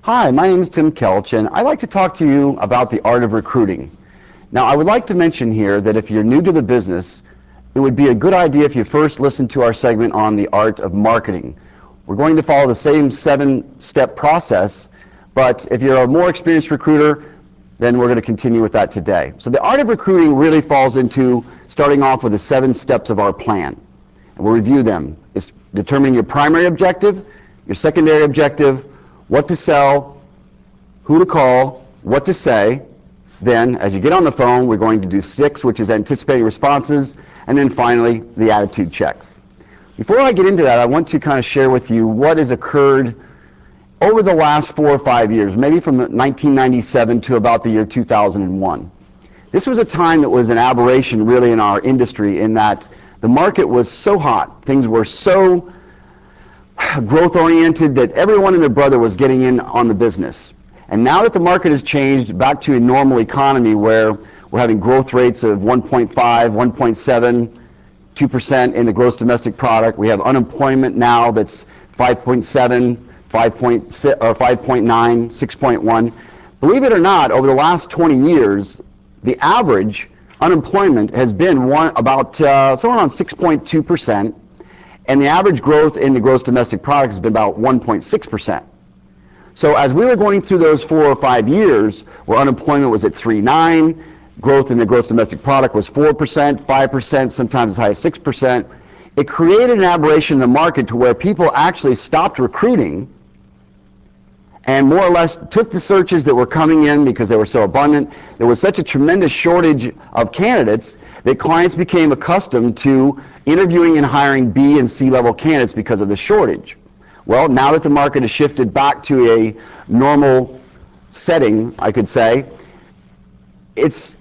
Hi, my name is Tim Kelch, and I'd like to talk to you about the art of recruiting. Now, I would like to mention here that if you're new to the business, it would be a good idea if you first listen to our segment on the art of marketing. We're going to follow the same 7-step process, but if you're a more experienced recruiter, then we're going to continue with that today. So the art of recruiting really falls into starting off with the 7 steps of our plan. And we'll review them. It's determining your primary objective, your secondary objective, what to sell, who to call, what to say. Then, as you get on the phone, we're going to do 6, which is anticipating responses, and then finally, the attitude check. Before I get into that, I want to kind of share with you what has occurred over the last 4 or 5 years, maybe from 1997 to about the year 2001. This was a time that was an aberration really in our industry, in that the market was so hot, things were so growth-oriented that everyone and their brother was getting in on the business. And now that the market has changed back to a normal economy where we're having growth rates of 1.5, 1.7, 2% in the gross domestic product, we have unemployment now that's 5.7, 5.6, or 5.9, 6.1. Believe it or not, over the last 20 years, the average unemployment has been about somewhere around 6.2%. And the average growth in the gross domestic product has been about 1.6%. So as we were going through those 4 or 5 years where unemployment was at 3.9, growth in the gross domestic product was 4%, 5%, sometimes as high as 6%, it created an aberration in the market to where people actually stopped recruiting and more or less took the searches that were coming in because they were so abundant. There was such a tremendous shortage of candidates that clients became accustomed to interviewing and hiring B and C level candidates because of the shortage. Well, now that the market has shifted back to a normal setting, I could say, it's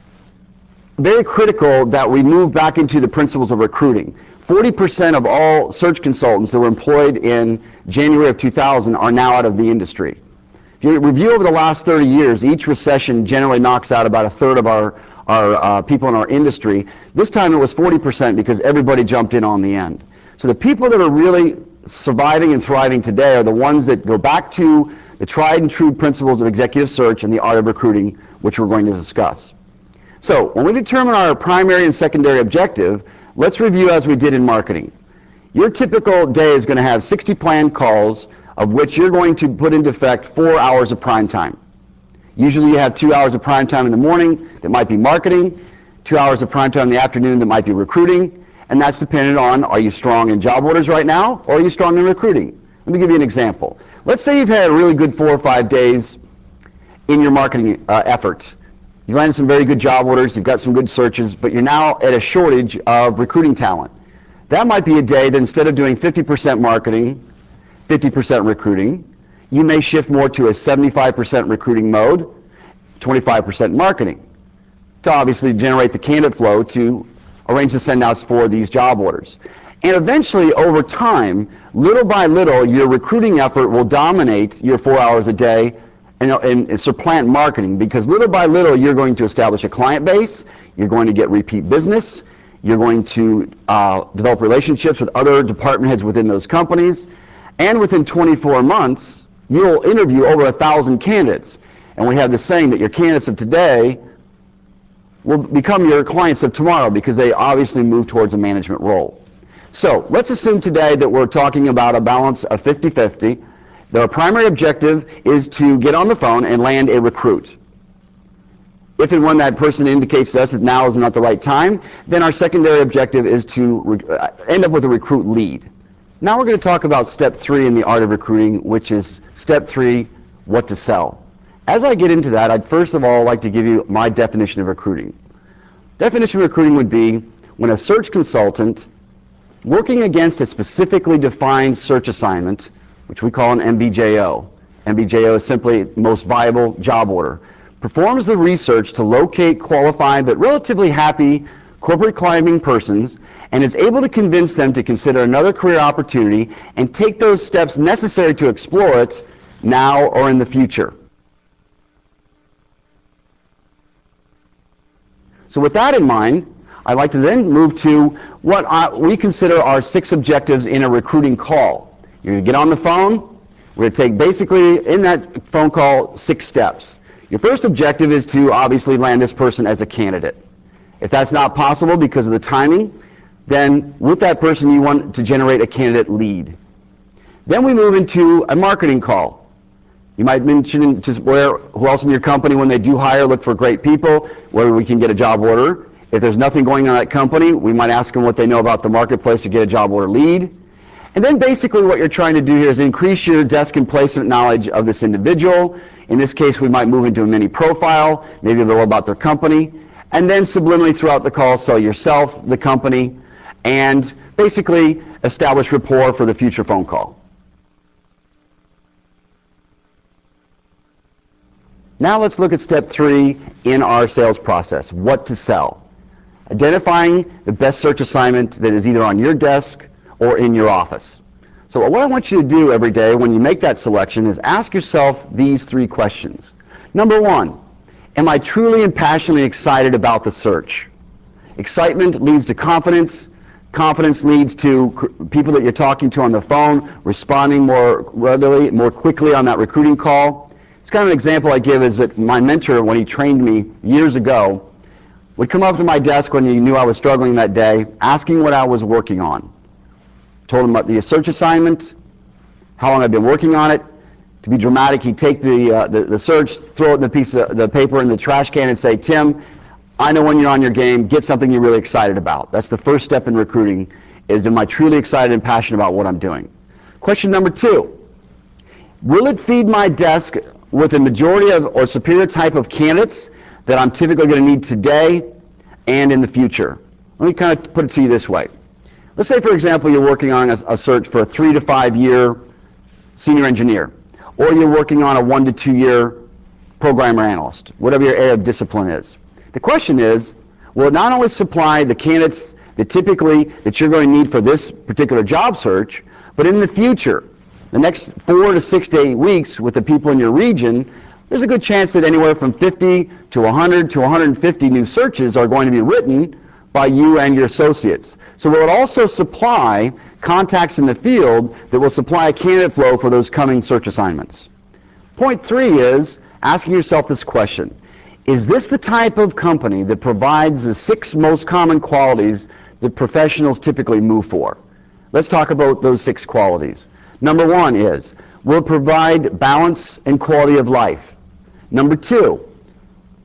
very critical that we move back into the principles of recruiting. 40% of all search consultants that were employed in January of 2000 are now out of the industry. If you review over the last 30 years, each recession generally knocks out about 1/3 of our people in our industry. This time it was 40% because everybody jumped in on the end. So the people that are really surviving and thriving today are the ones that go back to the tried and true principles of executive search and the art of recruiting, which we're going to discuss. So when we determine our primary and secondary objective, let's review as we did in marketing. Your typical day is going to have 60 planned calls, of which you're going to put into effect 4 hours of prime time. Usually you have 2 hours of prime time in the morning that might be marketing, 2 hours of prime time in the afternoon that might be recruiting, and that's dependent on, are you strong in job orders right now, or are you strong in recruiting? Let me give you an example. Let's say you've had a really good 4 or 5 days in your marketing effort. You've landed some very good job orders, you've got some good searches, but you're now at a shortage of recruiting talent. That might be a day that instead of doing 50% marketing, 50% recruiting, you may shift more to a 75% recruiting mode, 25% marketing, to obviously generate the candidate flow to arrange the send-outs for these job orders. And eventually, over time, little by little, your recruiting effort will dominate your 4 hours a day and supplant marketing, because little by little, you're going to establish a client base, you're going to get repeat business, you're going to develop relationships with other department heads within those companies, and within 24 months, you'll interview over 1,000 candidates. And we have the saying that your candidates of today will become your clients of tomorrow because they obviously move towards a management role. So let's assume today that we're talking about a balance of 50-50. That our primary objective is to get on the phone and land a recruit. If and when that person indicates to us that now is not the right time, then our secondary objective is to end up with a recruit lead. Now we're going to talk about step 3 in the art of recruiting, which is step 3, what to sell. As I get into that, I'd first of all like to give you my definition of recruiting. Definition of recruiting would be when a search consultant working against a specifically defined search assignment, which we call an MBJO. MBJO is simply most viable job order, performs the research to locate qualified but relatively happy corporate climbing persons and is able to convince them to consider another career opportunity and take those steps necessary to explore it now or in the future. So with that in mind, I'd like to then move to what we consider our 6 objectives in a recruiting call. You're going to get on the phone, We're going to take basically in that phone call 6 steps. Your first objective is to obviously land this person as a candidate. If that's not possible because of the timing, then with that person you want to generate a candidate lead. Then we move into a marketing call. You might mention just who else in your company, when they do hire, look for great people, where we can get a job order. If there's nothing going on at that company, we might ask them what they know about the marketplace to get a job order lead. And then basically what you're trying to do here is increase your desk and placement knowledge of this individual. In this case, we might move into a mini profile, maybe a little about their company, and then subliminally throughout the call sell yourself, the company, and basically establish rapport for the future phone call. Now let's look at step 3 in our sales process, what to sell. Identifying the best search assignment that is either on your desk or in your office. So what I want you to do every day when you make that selection is ask yourself these 3 questions. Number 1, am I truly and passionately excited about the search? Excitement leads to confidence. Confidence leads to people that you're talking to on the phone responding more readily, more quickly on that recruiting call. It's kind of an example I give is that my mentor, when he trained me years ago, would come up to my desk when he knew I was struggling that day, asking what I was working on. Told him about the search assignment, how long I'd been working on it. To be dramatic, he'd take the search, throw it in the paper in the trash can and say, Tim, I know when you're on your game, get something you're really excited about. That's the first step in recruiting, is am I truly excited and passionate about what I'm doing? Question number 2, will it feed my desk with a majority of or superior type of candidates that I'm typically going to need today and in the future? Let me kind of put it to you this way. Let's say, for example, you're working on a search for a 3 to 5 year senior engineer, or you're working on a 1 to 2 year programmer analyst, whatever your area of discipline is. The question is, will it not only supply the candidates that you're going to need for this particular job search, but in the future, the next 4 to 6 to 8 weeks with the people in your region, there's a good chance that anywhere from 50 to 100 to 150 new searches are going to be written by you and your associates. So will it also supply contacts in the field that will supply a candidate flow for those coming search assignments? Point 3 is asking yourself this question. Is this the type of company that provides the 6 most common qualities that professionals typically move for? Let's talk about those 6 qualities. Number 1 is, will it provide balance and quality of life? Number 2,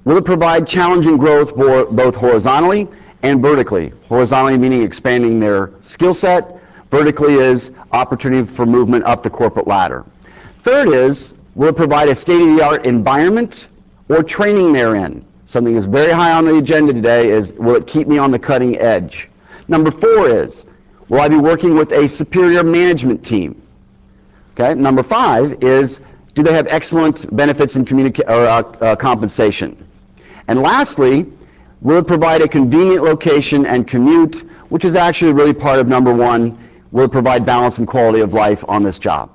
will it provide challenging growth both horizontally and vertically? Horizontally meaning expanding their skill set. Vertically is opportunity for movement up the corporate ladder. Third is, will it provide a state-of-the-art environment or training therein? Something that's very high on the agenda today is, will it keep me on the cutting edge? Number 4 is, will I be working with a superior management team? Okay. Number 5 is, do they have excellent benefits and compensation? And lastly, will it provide a convenient location and commute, which is actually really part of number 1, will it provide balance and quality of life on this job?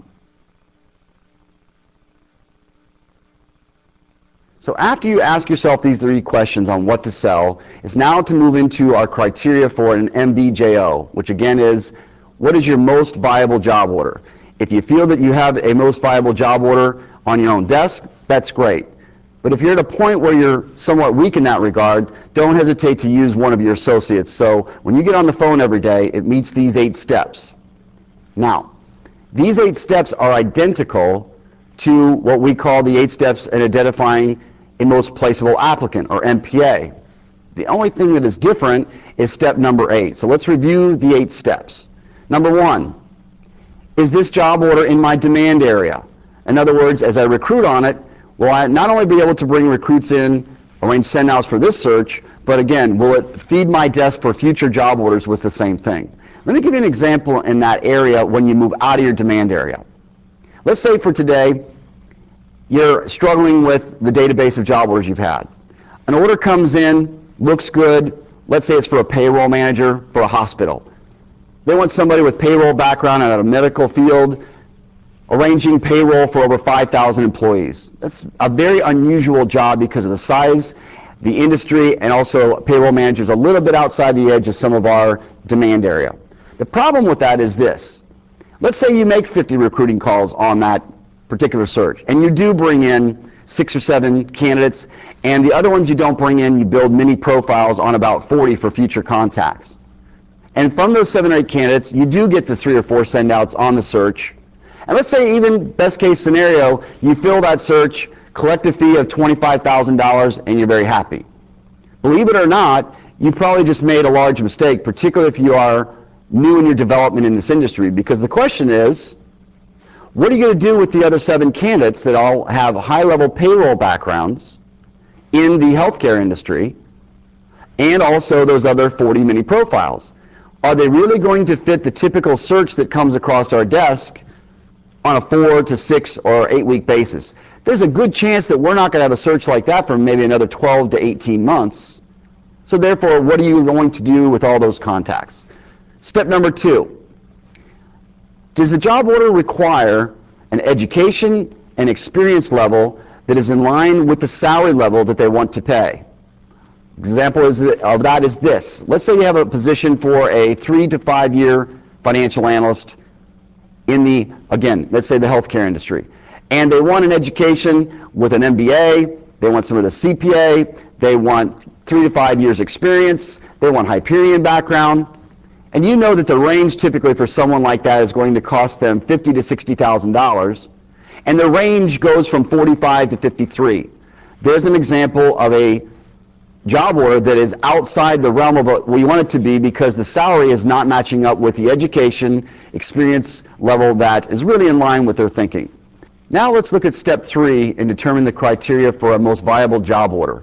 So after you ask yourself these 3 questions on what to sell, it's now to move into our criteria for an MVJO, which again is, what is your most viable job order? If you feel that you have a most viable job order on your own desk, that's great. But if you're at a point where you're somewhat weak in that regard, don't hesitate to use one of your associates. So when you get on the phone every day, it meets these 8 steps. Now, these 8 steps are identical to what we call the 8 steps in identifying a most placeable applicant, or MPA. The only thing that is different is step number 8. So let's review the 8 steps. Number 1, is this job order in my demand area? In other words, as I recruit on it, will I not only be able to bring recruits in, arrange send-outs for this search, but again, will it feed my desk for future job orders with the same thing? Let me give you an example in that area when you move out of your demand area. Let's say for today, you're struggling with the database of job orders you've had. An order comes in, looks good, let's say it's for a payroll manager for a hospital. They want somebody with payroll background in a medical field, arranging payroll for over 5,000 employees. That's a very unusual job because of the size, the industry, and also payroll managers a little bit outside the edge of some of our demand area. The problem with that is this. Let's say you make 50 recruiting calls on that particular search. And you do bring in 6 or 7 candidates, and the other ones you don't bring in, you build mini profiles on about 40 for future contacts. And from those 7 or 8 candidates, you do get the 3 or 4 send-outs on the search. And let's say even best case scenario, you fill that search, collect a fee of $25,000, and you're very happy. Believe it or not, you probably just made a large mistake, particularly if you are new in your development in this industry, because the question is, what are you going to do with the other 7 candidates that all have high-level payroll backgrounds in the healthcare industry, and also those other 40 mini profiles? Are they really going to fit the typical search that comes across our desk on a 4 to 6 or 8 week basis? There's a good chance that we're not going to have a search like that for maybe another 12 to 18 months. So therefore, what are you going to do with all those contacts? Step number 2. Does the job order require an education and experience level that is in line with the salary level that they want to pay? Example of that is this. Let's say you have a position for a 3 to 5 year financial analyst in the, again, let's say the healthcare industry. And they want an education with an MBA, they want some of the CPA, they want 3 to 5 years experience, they want Hyperion background. And you know that the range typically for someone like that is going to cost them $50,000 to $60,000. And the range goes from 45 to 53. There's an example of a job order that is outside the realm of what we want it to be, because the salary is not matching up with the education experience level that is really in line with their thinking. Now let's look at step 3 and determine the criteria for a most viable job order.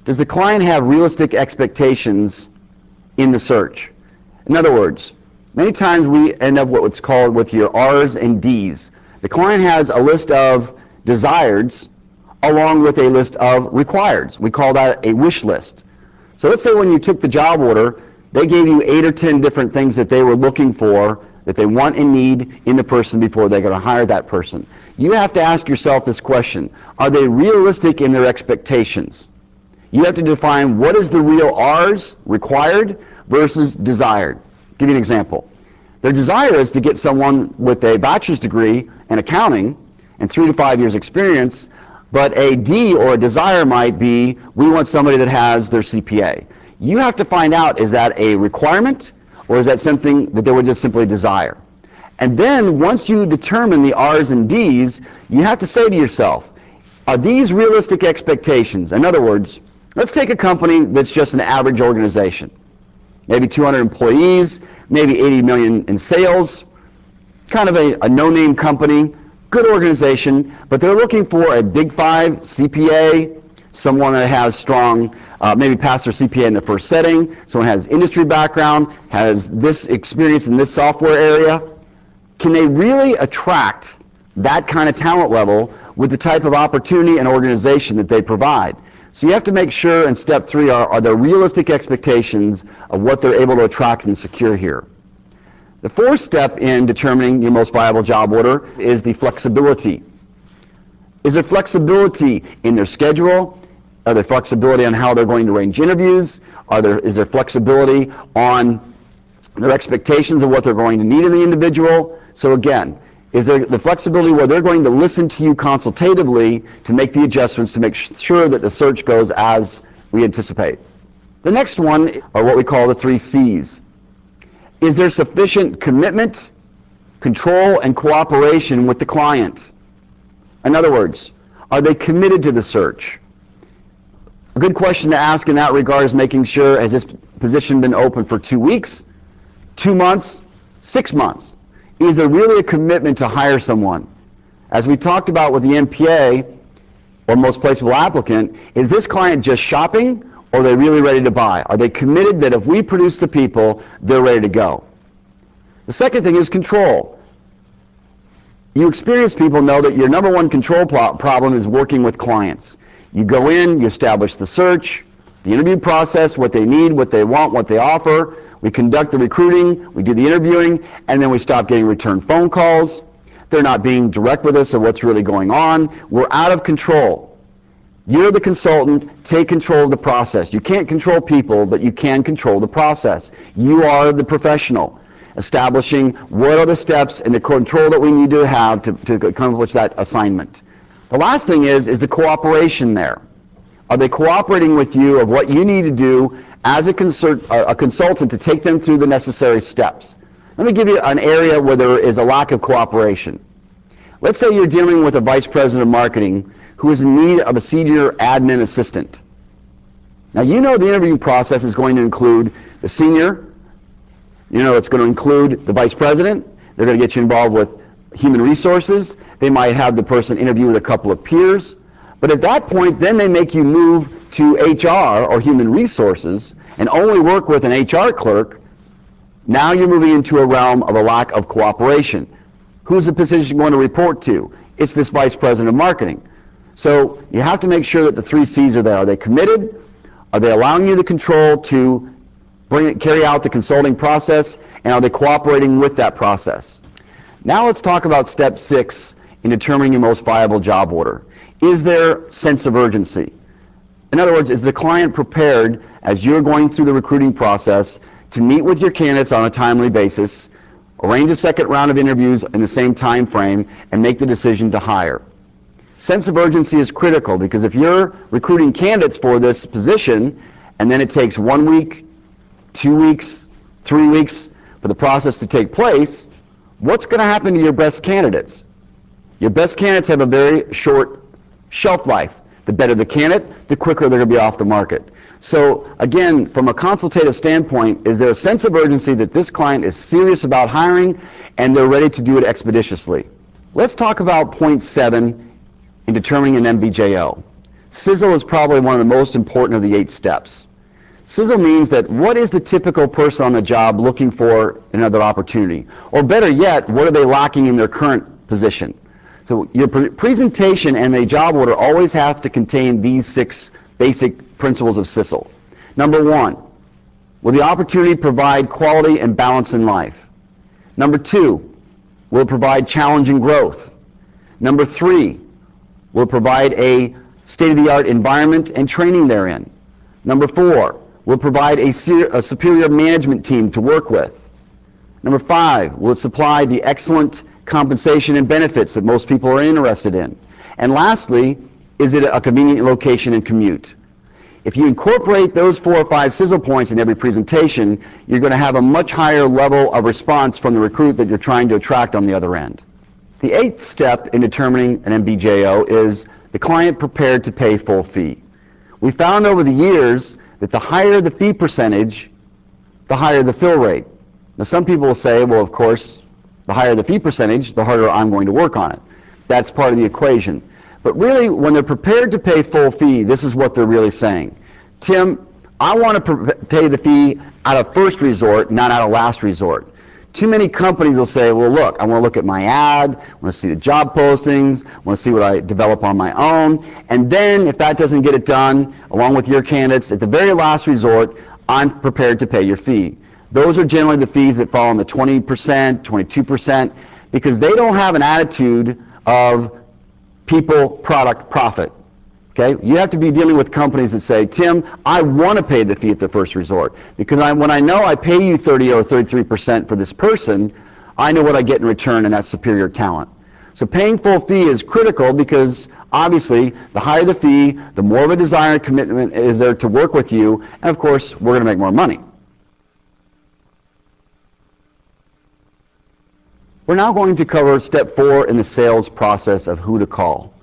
Does the client have realistic expectations in the search? In other words, many times we end up what's called with your R's and D's. The client has a list of desireds along with a list of requireds. We call that a wish list. So let's say when you took the job order, they gave you 8 or 10 different things that they were looking for, that they want and need in the person before they're going to hire that person. You have to ask yourself this question: are they realistic in their expectations? You have to define what is the real R's, required, versus desired. I'll give you an example. Their desire is to get someone with a bachelor's degree in accounting and 3 to 5 years experience, but a D or a desire might be, we want somebody that has their CPA. You have to find out, is that a requirement or is that something that they would just simply desire? And then once you determine the R's and D's, you have to say to yourself, are these realistic expectations? In other words, let's take a company that's just an average organization. Maybe 200 employees, maybe 80 million in sales, kind of a no-name company, good organization, but they're looking for a Big 5 CPA, someone that has strong, maybe passed their CPA in the first setting, someone has industry background, has this experience in this software area. Can they really attract that kind of talent level with the type of opportunity and organization that they provide? So you have to make sure in step 3 are there realistic expectations of what they're able to attract and secure here. The 4th step in determining your most viable job order is the flexibility. Is there flexibility in their schedule? Are there flexibility on how they're going to arrange interviews? Is there flexibility on their expectations of what they're going to need in the individual? So again, is there the flexibility where they're going to listen to you consultatively to make the adjustments to make sure that the search goes as we anticipate? The next one are what we call the 3 C's. Is there sufficient commitment, control, and cooperation with the client? In other words, are they committed to the search? A good question to ask in that regard is making sure, has this position been open for 2 weeks, 2 months, 6 months? Is there really a commitment to hire someone? As we talked about with the MPA, or most placeable applicant, is this client just shopping, or are they really ready to buy? Are they committed that if we produce the people, they're ready to go? The second thing is control. You experienced people know that your number one control problem is working with clients. You go in, you establish the search, the interview process, what they need, what they want, what they offer. We conduct the recruiting, we do the interviewing, and then we stop getting return phone calls. They're not being direct with us of what's really going on. We're out of control. You're the consultant, take control of the process. You can't control people, but you can control the process. You are the professional. establishing what are the steps and the control that we need to have to accomplish that assignment. The last thing is the cooperation there. Are they cooperating with you of what you need to do as a consultant to take them through the necessary steps? Let me give you an area where there is a lack of cooperation. Let's say you're dealing with a vice president of marketing who is in need of a senior admin assistant. Now you know the interviewing process is going to include the senior, you know it's going to include the vice president, they're going to get you involved with human resources, they might have the person interview with a couple of peers, but at that point then they make you move to HR or human resources and only work with an HR clerk. Now you're moving into a realm of a lack of cooperation. Who's the position going to report to? It's this vice president of marketing. So you have to make sure that the 3 C's are there. Are they committed? Are they allowing you the control to carry out the consulting process? And are they cooperating with that process? Now let's talk about step 6 in determining your most viable job order. Is there sense of urgency? In other words, is the client prepared as you're going through the recruiting process to meet with your candidates on a timely basis, arrange a second round of interviews in the same time frame, and make the decision to hire? Sense of urgency is critical because if you're recruiting candidates for this position and then it takes 1 week, 2 weeks, 3 weeks for the process to take place, what's going to happen to your best candidates? Your best candidates have a very short shelf life. The better the candidate, the quicker they're going to be off the market. So again, from a consultative standpoint, is there a sense of urgency that this client is serious about hiring and they're ready to do it expeditiously? Let's talk about point 7 in determining an MBJO. Sizzle is probably one of the most important of the 8 steps. Sizzle means that what is the typical person on the job looking for another opportunity? Or better yet, what are they lacking in their current position? So your presentation and the job order always have to contain these 6 basic principles of Sizzle. Number 1, will the opportunity provide quality and balance in life? Number 2, will it provide challenge and growth? Number 3, will it provide a state-of-the-art environment and training therein? Number 4, will it provide a superior management team to work with? Number 5, will it supply the excellent compensation and benefits that most people are interested in? And lastly, is it a convenient location and commute? If you incorporate those 4 or 5 sizzle points in every presentation, you're going to have a much higher level of response from the recruit that you're trying to attract on the other end. The 8th step in determining an MBJO is the client prepared to pay full fee. We found over the years that the higher the fee percentage, the higher the fill rate. Now some people will say, well, of course, the higher the fee percentage, the harder I'm going to work on it. That's part of the equation. But really, when they're prepared to pay full fee, this is what they're really saying. Tim, I want to pay the fee out of first resort, not out of last resort. Too many companies will say, well, look, I want to look at my ad, I want to see the job postings, I want to see what I develop on my own, and then if that doesn't get it done, along with your candidates, at the very last resort, I'm prepared to pay your fee. Those are generally the fees that fall in the 20%, 22%, because they don't have an attitude of people, product, profit. Okay? You have to be dealing with companies that say, Tim, I want to pay the fee at the first resort because when I know I pay you 30 or 33% for this person, I know what I get in return, and that's superior talent. So paying full fee is critical because obviously the higher the fee, the more of a desire and commitment is there to work with you, and of course we're going to make more money. We're now going to cover step 4 in the sales process of who to call.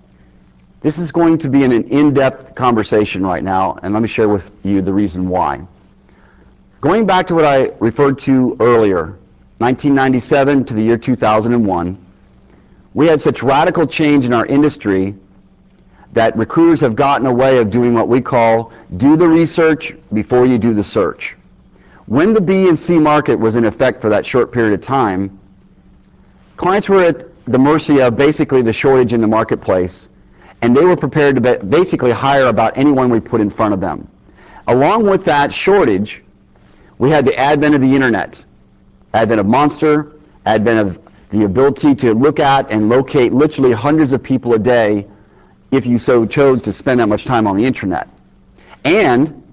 This is going to be an in-depth conversation right now, and let me share with you the reason why. Going back to what I referred to earlier, 1997 to the year 2001, we had such radical change in our industry that recruiters have gotten a way of doing what we call do the research before you do the search. When the B and C market was in effect for that short period of time, clients were at the mercy of basically the shortage in the marketplace, and they were prepared to basically hire about anyone we put in front of them. Along with that shortage, we had the advent of the internet, advent of Monster, advent of the ability to look at and locate literally hundreds of people a day if you so chose to spend that much time on the internet. And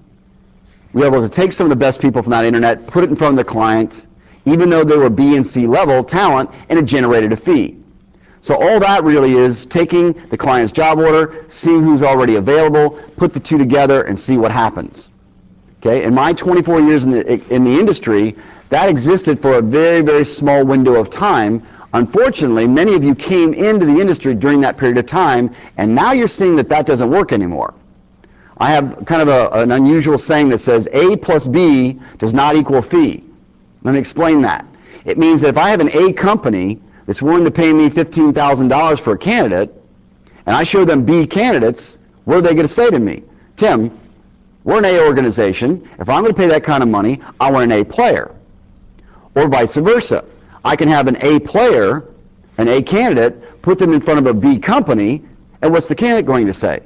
we were able to take some of the best people from that internet, put it in front of the client, even though they were B and C level talent, and it generated a fee. So all that really is taking the client's job order, seeing who's already available, put the two together, and see what happens. Okay? In my 24 years in the industry, that existed for a very, very small window of time. Unfortunately, many of you came into the industry during that period of time, and now you're seeing that that doesn't work anymore. I have kind of an unusual saying that says A plus B does not equal fee. Let me explain that. It means that if I have an A company that's willing to pay me $15,000 for a candidate, and I show them B candidates, what are they going to say to me? Tim, we're an A organization. If I'm going to pay that kind of money, I want an A player. Or vice versa. I can have an A player, an A candidate, put them in front of a B company, and what's the candidate going to say?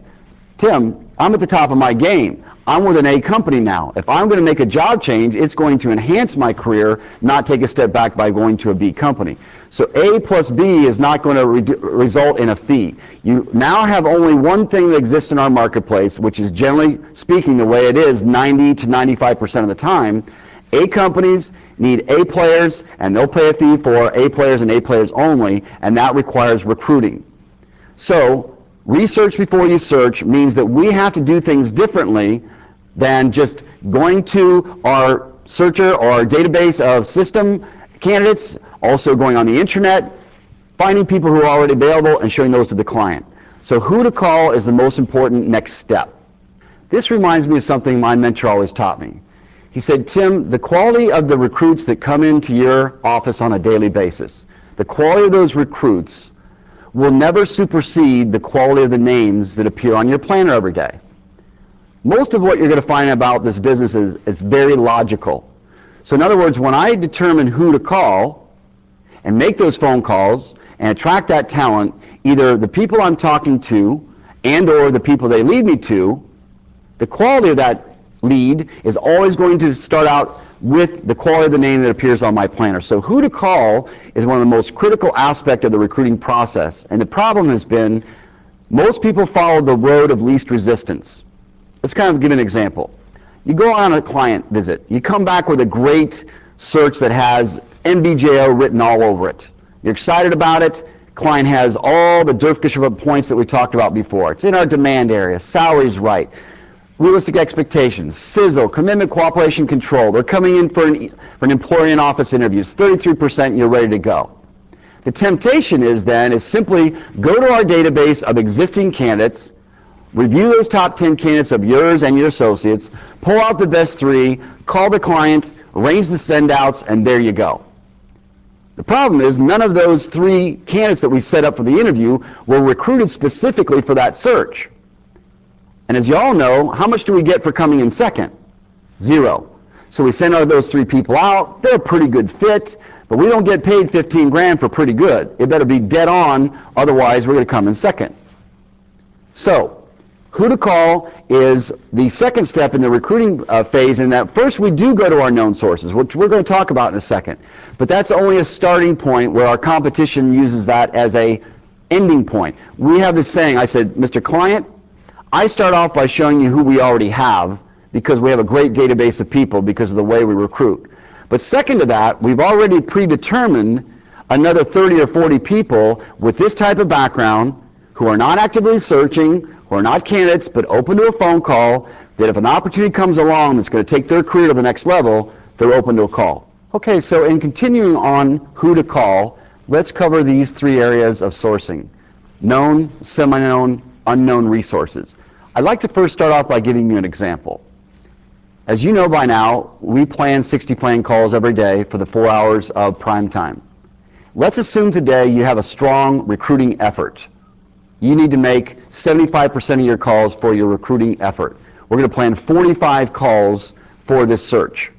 Tim, I'm at the top of my game. I'm with an A company now. If I'm going to make a job change, it's going to enhance my career, not take a step back by going to a B company. So A plus B is not going to result in a fee. You now have only one thing that exists in our marketplace, which is generally speaking the way it is 90 to 95% of the time. A companies need A players, and they'll pay a fee for A players and A players only, and that requires recruiting. So research before you search means that we have to do things differently than just going to our searcher or our database of system candidates, also going on the internet, finding people who are already available and showing those to the client. So who to call is the most important next step. This reminds me of something my mentor always taught me. He said, Tim, the quality of the recruits that come into your office on a daily basis, the quality of those recruits will never supersede the quality of the names that appear on your planner every day. Most of what you're going to find about this business is very logical. So in other words, when I determine who to call and make those phone calls and attract that talent, either the people I'm talking to and or the people they lead me to, the quality of that lead is always going to start out with the quality of the name that appears on my planner. So who to call is one of the most critical aspects of the recruiting process. And the problem has been most people follow the road of least resistance. Let's kind of give an example. You go on a client visit. You come back with a great search that has NBJO written all over it. You're excited about it. Client has all the Durfkisher points that we talked about before. It's in our demand area. Salary's right. Realistic expectations, sizzle, commitment, cooperation, control. They're coming in for an employee in office interview. It's 33% and you're ready to go. The temptation is simply go to our database of existing candidates, review those top 10 candidates of yours and your associates, pull out the best 3, call the client, arrange the send-outs, and there you go. The problem is none of those 3 candidates that we set up for the interview were recruited specifically for that search. And as you all know, how much do we get for coming in second? 0. So we send out those 3 people out. They're a pretty good fit, but we don't get paid 15 grand for pretty good. It better be dead on, otherwise we're going to come in second. So who to call is the second step in the recruiting phase, in that first we do go to our known sources, which we're going to talk about in a second. But that's only a starting point where our competition uses that as a ending point. We have this saying, I said, Mr. Client, I start off by showing you who we already have because we have a great database of people because of the way we recruit. But second to that, we've already predetermined another 30 or 40 people with this type of background who are not actively searching, who are not candidates, but open to a phone call, that if an opportunity comes along that's going to take their career to the next level, they're open to a call. Okay, so in continuing on who to call, let's cover these 3 areas of sourcing: known, semi-known, unknown resources. I'd like to first start off by giving you an example. As you know by now, we plan 60 plan calls every day for the 4 hours of prime time. Let's assume today you have a strong recruiting effort. You need to make 75% of your calls for your recruiting effort. We're going to plan 45 calls for this search.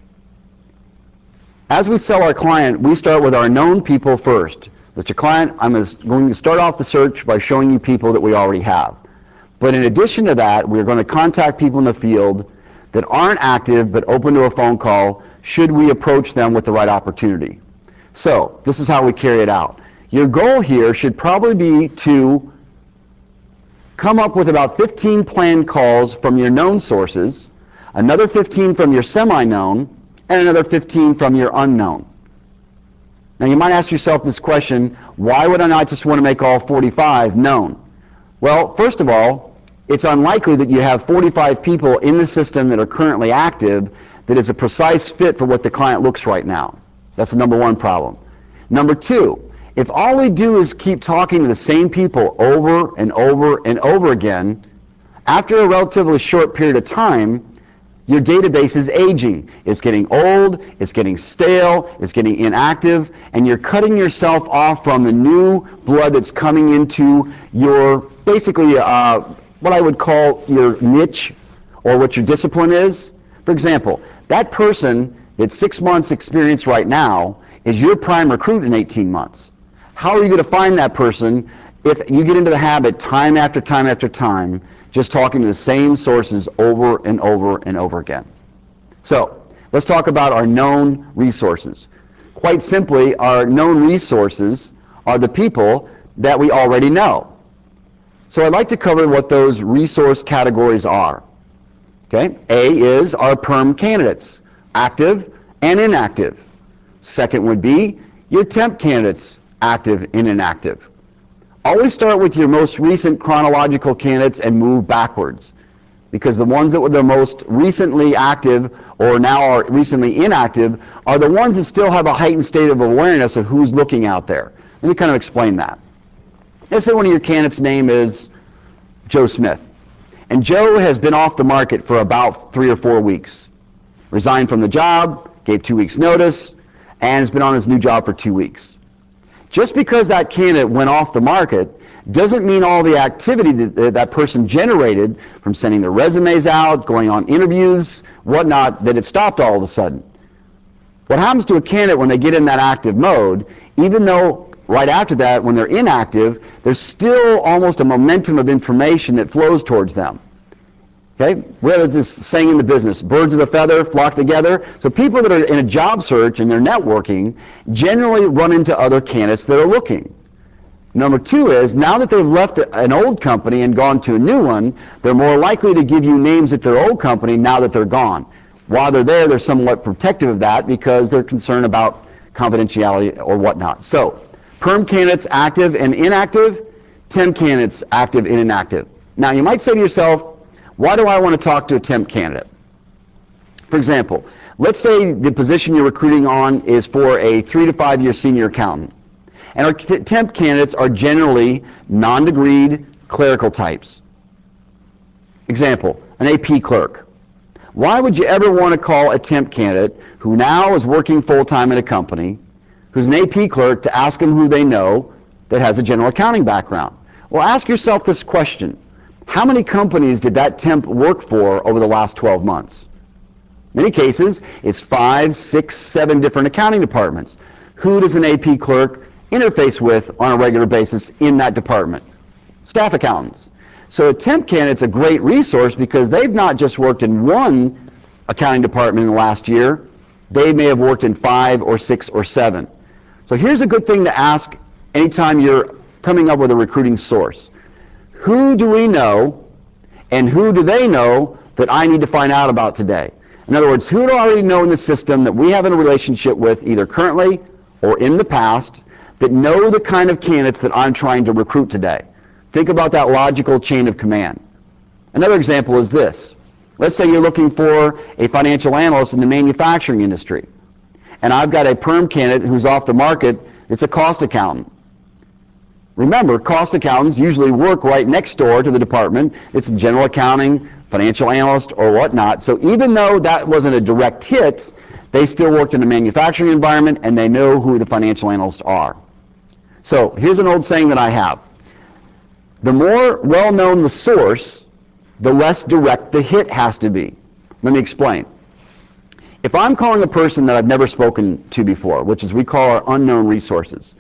As we sell our client, we start with our known people first. Mr. Client, I'm going to start off the search by showing you people that we already have. But in addition to that, we're going to contact people in the field that aren't active but open to a phone call should we approach them with the right opportunity. So this is how we carry it out. Your goal here should probably be to come up with about 15 planned calls from your known sources, another 15 from your semi-known, and another 15 from your unknown. Now you might ask yourself this question, why would I not just want to make all 45 known? Well, first of all, it's unlikely that you have 45 people in the system that are currently active that is a precise fit for what the client looks right now. That's the number one problem. Number two, if all we do is keep talking to the same people over and over and over again, after a relatively short period of time, your database is aging. It's getting old, it's getting stale, it's getting inactive, and you're cutting yourself off from the new blood that's coming into your, basically, what I would call your niche, or what your discipline is. For example, that person that's 6 months experience right now is your prime recruit in 18 months. How are you going to find that person if you get into the habit time after time after time just talking to the same sources over and over and over again? So let's talk about our known resources. Quite simply, our known resources are the people that we already know. So I'd like to cover what those resource categories are. Okay? A is our perm candidates, active and inactive. Second would be your temp candidates, active and inactive. Always start with your most recent chronological candidates and move backwards, because the ones that were the most recently active or now are recently inactive are the ones that still have a heightened state of awareness of who's looking out there. Let me kind of explain that. Let's say one of your candidates' name is Joe Smith, and Joe has been off the market for about 3 or 4 weeks. Resigned from the job, gave 2 weeks notice, and has been on his new job for 2 weeks. Just because that candidate went off the market doesn't mean all the activity that that person generated from sending their resumes out, going on interviews, whatnot, that it stopped all of a sudden. What happens to a candidate when they get in that active mode, even though right after that, when they're inactive, there's still almost a momentum of information that flows towards them. Okay? We have this saying in the business, birds of a feather flock together. So people that are in a job search and they're networking generally run into other candidates that are looking. Number two is, now that they've left an old company and gone to a new one, they're more likely to give you names at their old company now that they're gone. While they're there, they're somewhat protective of that because they're concerned about confidentiality or whatnot. So, perm candidates active and inactive, temp candidates active and inactive. Now you might say to yourself, why do I want to talk to a temp candidate? For example, let's say the position you're recruiting on is for a 3 to 5 year senior accountant. And our temp candidates are generally non-degreed clerical types. Example, an AP clerk. Why would you ever want to call a temp candidate who now is working full-time at a company, who's an AP clerk, to ask them who they know that has a general accounting background? Well, ask yourself this question. How many companies did that temp work for over the last 12 months? In many cases, it's 5, 6, 7 different accounting departments. Who does an AP clerk interface with on a regular basis in that department? Staff accountants. So a temp candidate's a great resource because they've not just worked in one accounting department in the last year, they may have worked in 5 or 6 or 7. So here's a good thing to ask anytime you're coming up with a recruiting source. Who do we know and who do they know that I need to find out about today? In other words, who do I already know in the system that we have a relationship with either currently or in the past that know the kind of candidates that I'm trying to recruit today? Think about that logical chain of command. Another example is this. Let's say you're looking for a financial analyst in the manufacturing industry, and I've got a perm candidate who's off the market. It's a cost accountant. Remember, cost accountants usually work right next door to the department. It's general accounting, financial analyst, or whatnot. So even though that wasn't a direct hit, they still worked in a manufacturing environment and they know who the financial analysts are. So here's an old saying that I have. The more well-known the source, the less direct the hit has to be. Let me explain. If I'm calling a person that I've never spoken to before, which is we call our unknown resources,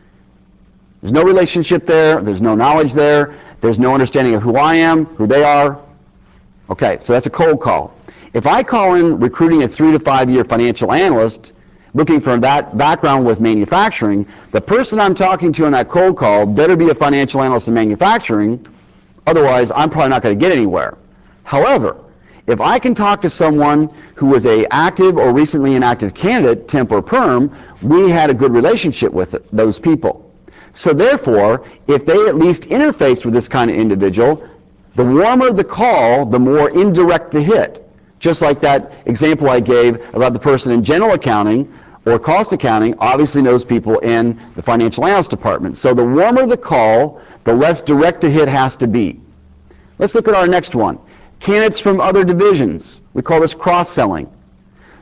there's no relationship there, there's no knowledge there, there's no understanding of who I am, who they are. Okay, so that's a cold call. If I call in recruiting a 3 to 5 year financial analyst, looking for that background with manufacturing, the person I'm talking to on that cold call better be a financial analyst in manufacturing, otherwise I'm probably not going to get anywhere. However, If I can talk to someone who was a active or recently inactive candidate, temp or perm, we had a good relationship with those people. So therefore, if they at least interfaced with this kind of individual, the warmer the call, the more indirect the hit. Just like that example I gave about the person in general accounting or cost accounting obviously knows people in the financial analyst department. So the warmer the call, the less direct the hit has to be. Let's look at our next one. Candidates from other divisions. We call this cross-selling.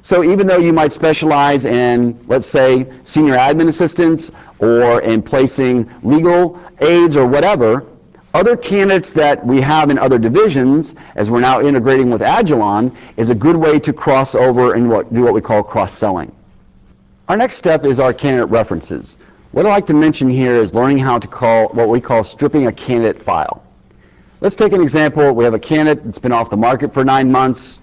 So even though you might specialize in, let's say, senior admin assistants or in placing legal aides or whatever, other candidates that we have in other divisions, as we're now integrating with Agilon, is a good way to cross over and do what we call cross-selling. Our next step is our candidate references. What I'd like to mention here is learning how to call what we call stripping a candidate file. Let's take an example. We have a candidate that's been off the market for 9 months.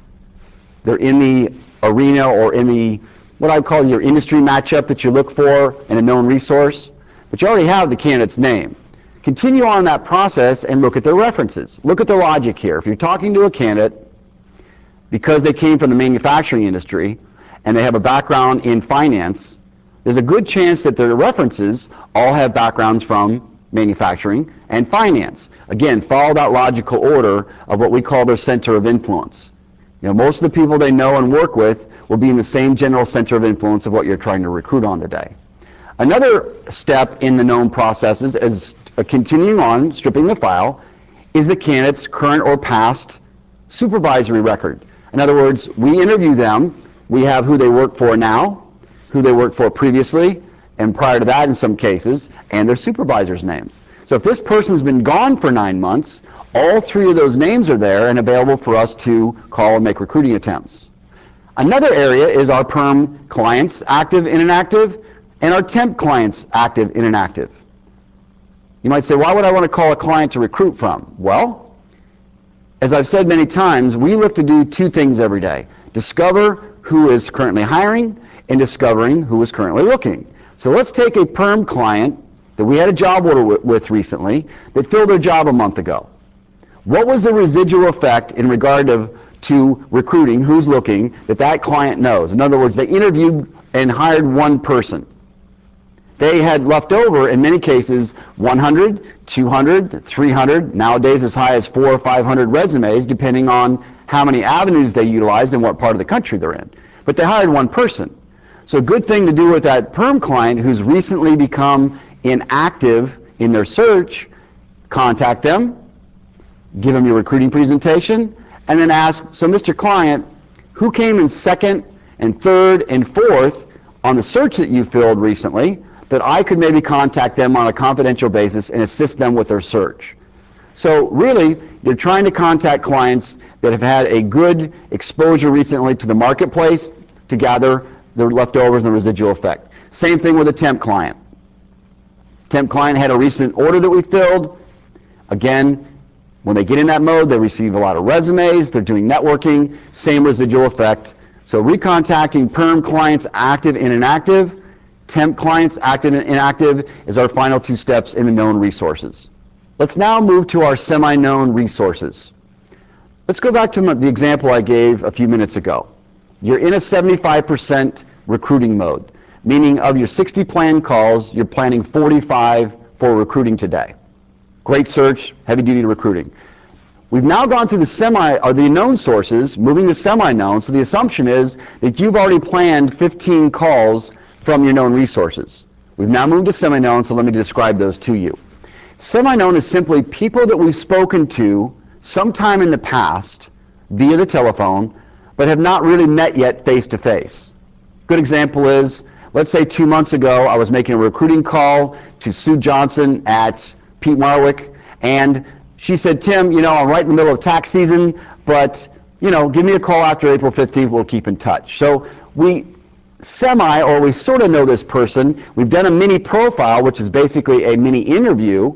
They're in the arena or in the, what I call your industry matchup that you look for in a known resource, but you already have the candidate's name. Continue on that process and look at their references. Look at the logic here. If you're talking to a candidate because they came from the manufacturing industry and they have a background in finance, there's a good chance that their references all have backgrounds from manufacturing and finance. Again, follow that logical order of what we call their center of influence. You know, most of the people they know and work with will be in the same general center of influence of what you're trying to recruit on today. Another step in the known processes is continuing on, stripping the file, is the candidate's current or past supervisory record. In other words, we interview them, we have who they work for now, who they worked for previously, and prior to that in some cases, and their supervisors' names. So if this person's been gone for 9 months, all 3 of those names are there and available for us to call and make recruiting attempts. Another area is our perm clients, active and inactive, and our temp clients, active and inactive. You might say, why would I want to call a client to recruit from? Well, as I've said many times, we look to do 2 things every day. Discover who is currently hiring and discovering who is currently looking. So let's take a perm client that we had a job order with recently that filled their job a month ago. What was the residual effect in regard to recruiting, who's looking, that client knows? In other words, they interviewed and hired 1 person. They had left over, in many cases, 100, 200, 300, nowadays as high as 400 or 500 resumes, depending on how many avenues they utilized and what part of the country they're in. But they hired 1 person. So a good thing to do with that perm client who's recently become inactive in their search, contact them, give them your recruiting presentation, and then ask, so Mr. Client, who came in 2nd and 3rd and 4th on the search that you filled recently, that I could maybe contact them on a confidential basis and assist them with their search. So really, you're trying to contact clients that have had a good exposure recently to the marketplace to gather their leftovers and residual effect. Same thing with a temp client. Temp client had a recent order that we filled. Again, when they get in that mode, they receive a lot of resumes, they're doing networking, same residual effect. So recontacting perm clients active and inactive, temp clients active and inactive is our final 2 steps in the known resources. Let's now move to our semi-known resources. Let's go back to the example I gave a few minutes ago. You're in a 75% recruiting mode, meaning of your 60 planned calls, you're planning 45 for recruiting today. Great search, heavy-duty recruiting. We've now gone through the known sources, moving to semi-known, so the assumption is that you've already planned 15 calls from your known resources. We've now moved to semi-known, so let me describe those to you. Semi-known is simply people that we've spoken to sometime in the past via the telephone, but have not really met yet face-to-face. Good example is, let's say 2 months ago, I was making a recruiting call to Sue Johnson at Pete Marwick, and she said, Tim, you know, I'm right in the middle of tax season, but, you know, give me a call after April 15th, we'll keep in touch. So we sort of know this person. We've done a mini profile, which is basically a mini interview,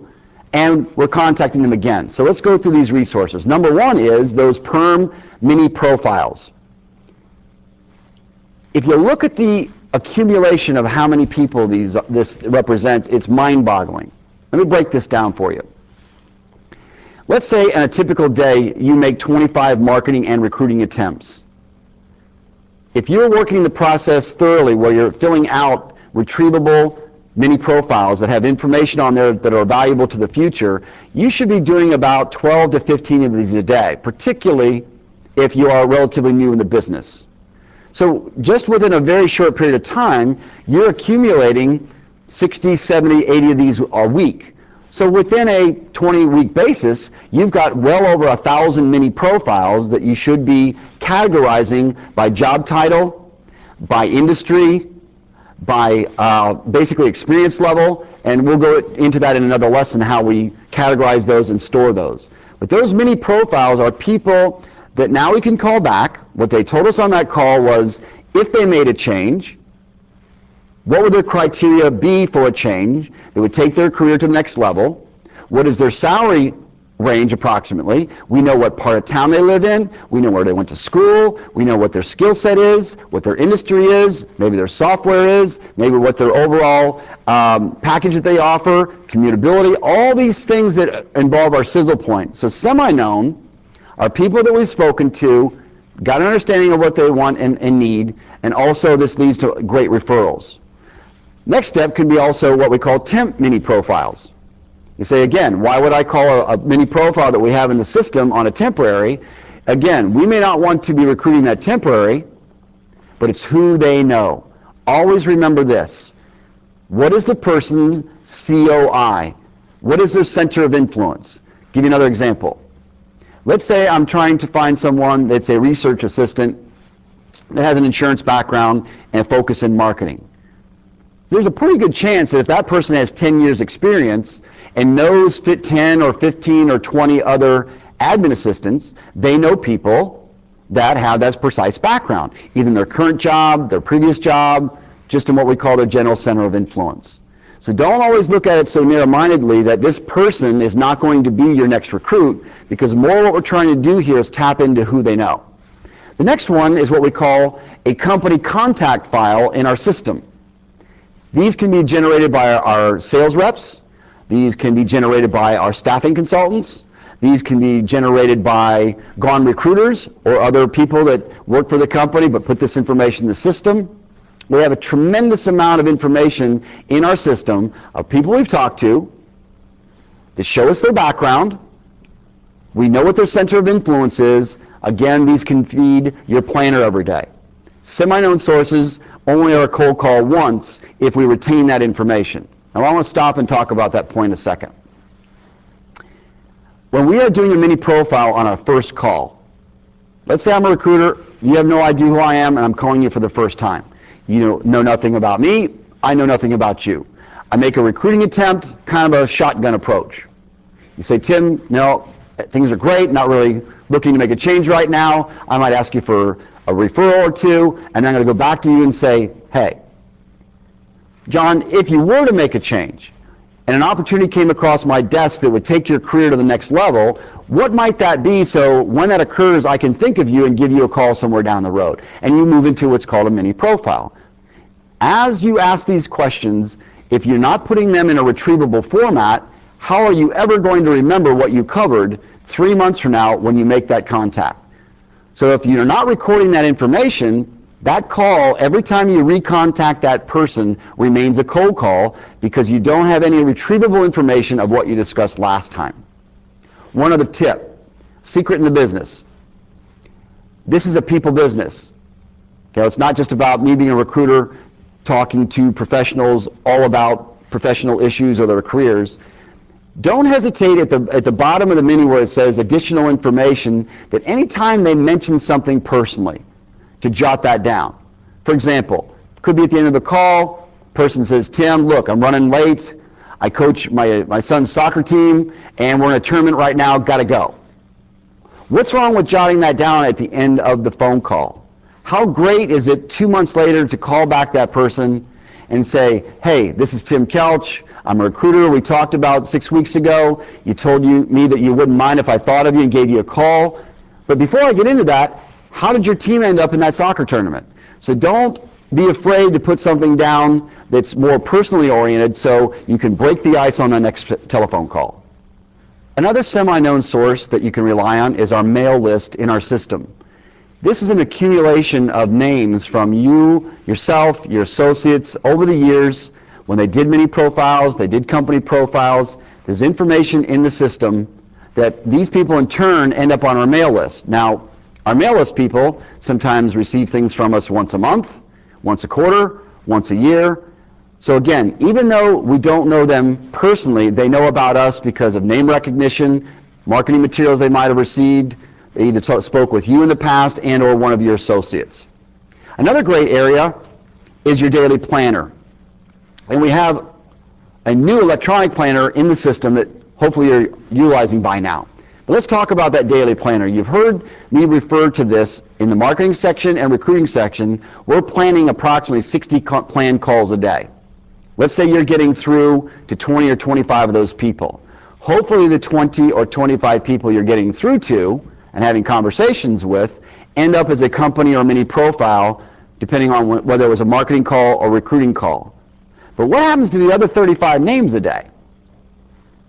and we're contacting them again. So let's go through these resources. Number 1 is those perm mini profiles. If you look at the accumulation of how many people this represents, it's mind-boggling. Let me break this down for you. Let's say in a typical day you make 25 marketing and recruiting attempts. If you're working the process thoroughly where you're filling out retrievable mini profiles that have information on there that are valuable to the future, you should be doing about 12 to 15 of these a day, particularly if you are relatively new in the business. So just within a very short period of time, you're accumulating 60, 70, 80 of these a week. So within a 20-week basis, you've got well over 1,000 mini profiles that you should be categorizing by job title, by industry, by basically experience level, and we'll go into that in another lesson, how we categorize those and store those. But those mini profiles are people that now we can call back. What they told us on that call was if they made a change, what would their criteria be for a change that would take their career to the next level? What is their salary range approximately? We know what part of town they live in. We know where they went to school. We know what their skill set is, what their industry is, maybe their software is, maybe what their overall package that they offer, commutability, all these things that involve our sizzle point. So semi-known are people that we've spoken to, got an understanding of what they want and need, and also this leads to great referrals. Next step can be also what we call temp mini profiles. You say, again, why would I call a mini profile that we have in the system on a temporary? Again, we may not want to be recruiting that temporary, but it's who they know. Always remember this. What is the person's COI? What is their center of influence? Give you another example. Let's say I'm trying to find someone that's a research assistant that has an insurance background and a focus in marketing. There's a pretty good chance that if that person has 10 years experience and knows 10 or 15 or 20 other admin assistants, they know people that have that precise background, either in their current job, their previous job, just in what we call their general center of influence. So don't always look at it so narrow-mindedly that this person is not going to be your next recruit, because more what we're trying to do here is tap into who they know. The next one is what we call a company contact file in our system. These can be generated by our sales reps. These can be generated by our staffing consultants. These can be generated by gone recruiters or other people that work for the company but put this information in the system. We have a tremendous amount of information in our system of people we've talked to that show us their background. We know what their center of influence is. Again, these can feed your planner every day. Semi-known sources only are a cold call once if we retain that information. Now I want to stop and talk about that point in a second. When we are doing a mini profile on our first call, let's say I'm a recruiter, you have no idea who I am, and I'm calling you for the first time. You know nothing about me, I know nothing about you. I make a recruiting attempt, kind of a shotgun approach. You say, Tim, no, things are great, not really looking to make a change right now. I might ask you for a referral or two, and then I'm going to go back to you and say, hey, John, if you were to make a change, and an opportunity came across my desk that would take your career to the next level, what might that be so when that occurs I can think of you and give you a call somewhere down the road? And you move into what's called a mini profile. As you ask these questions, if you're not putting them in a retrievable format, how are you ever going to remember what you covered 3 months from now when you make that contact? So if you're not recording that information, that call, every time you recontact that person, remains a cold call because you don't have any retrievable information of what you discussed last time. One other tip, secret in the business. This is a people business. Okay, it's not just about me being a recruiter talking to professionals all about professional issues or their careers. Don't hesitate at the bottom of the menu where it says additional information, that any time they mention something personally, to jot that down. For example, could be at the end of the call, person says, Tim, look, I'm running late. I coach my son's soccer team, and we're in a tournament right now, got to go. What's wrong with jotting that down at the end of the phone call? How great is it 2 months later to call back that person and say, hey, this is Tim Kelch. I'm a recruiter. We talked about 6 weeks ago. You told me that you wouldn't mind if I thought of you and gave you a call. But before I get into that, how did your team end up in that soccer tournament? So don't be afraid to put something down that's more personally oriented so you can break the ice on the next telephone call. Another semi-known source that you can rely on is our mail list in our system. This is an accumulation of names from you, yourself, your associates over the years. When they did mini profiles, they did company profiles. There's information in the system that these people in turn end up on our mail list. Now, our mail list people sometimes receive things from us once a month, once a quarter, once a year. So again, even though we don't know them personally, they know about us because of name recognition, marketing materials they might have received. They either spoke with you in the past and or one of your associates. Another great area is your daily planner. And we have a new electronic planner in the system that hopefully you're utilizing by now. But let's talk about that daily planner. You've heard me refer to this in the marketing section and recruiting section. We're planning approximately 60 planned calls a day. Let's say you're getting through to 20 or 25 of those people. Hopefully the 20 or 25 people you're getting through to and having conversations with end up as a company or mini profile, depending on whether it was a marketing call or recruiting call. But what happens to the other 35 names a day?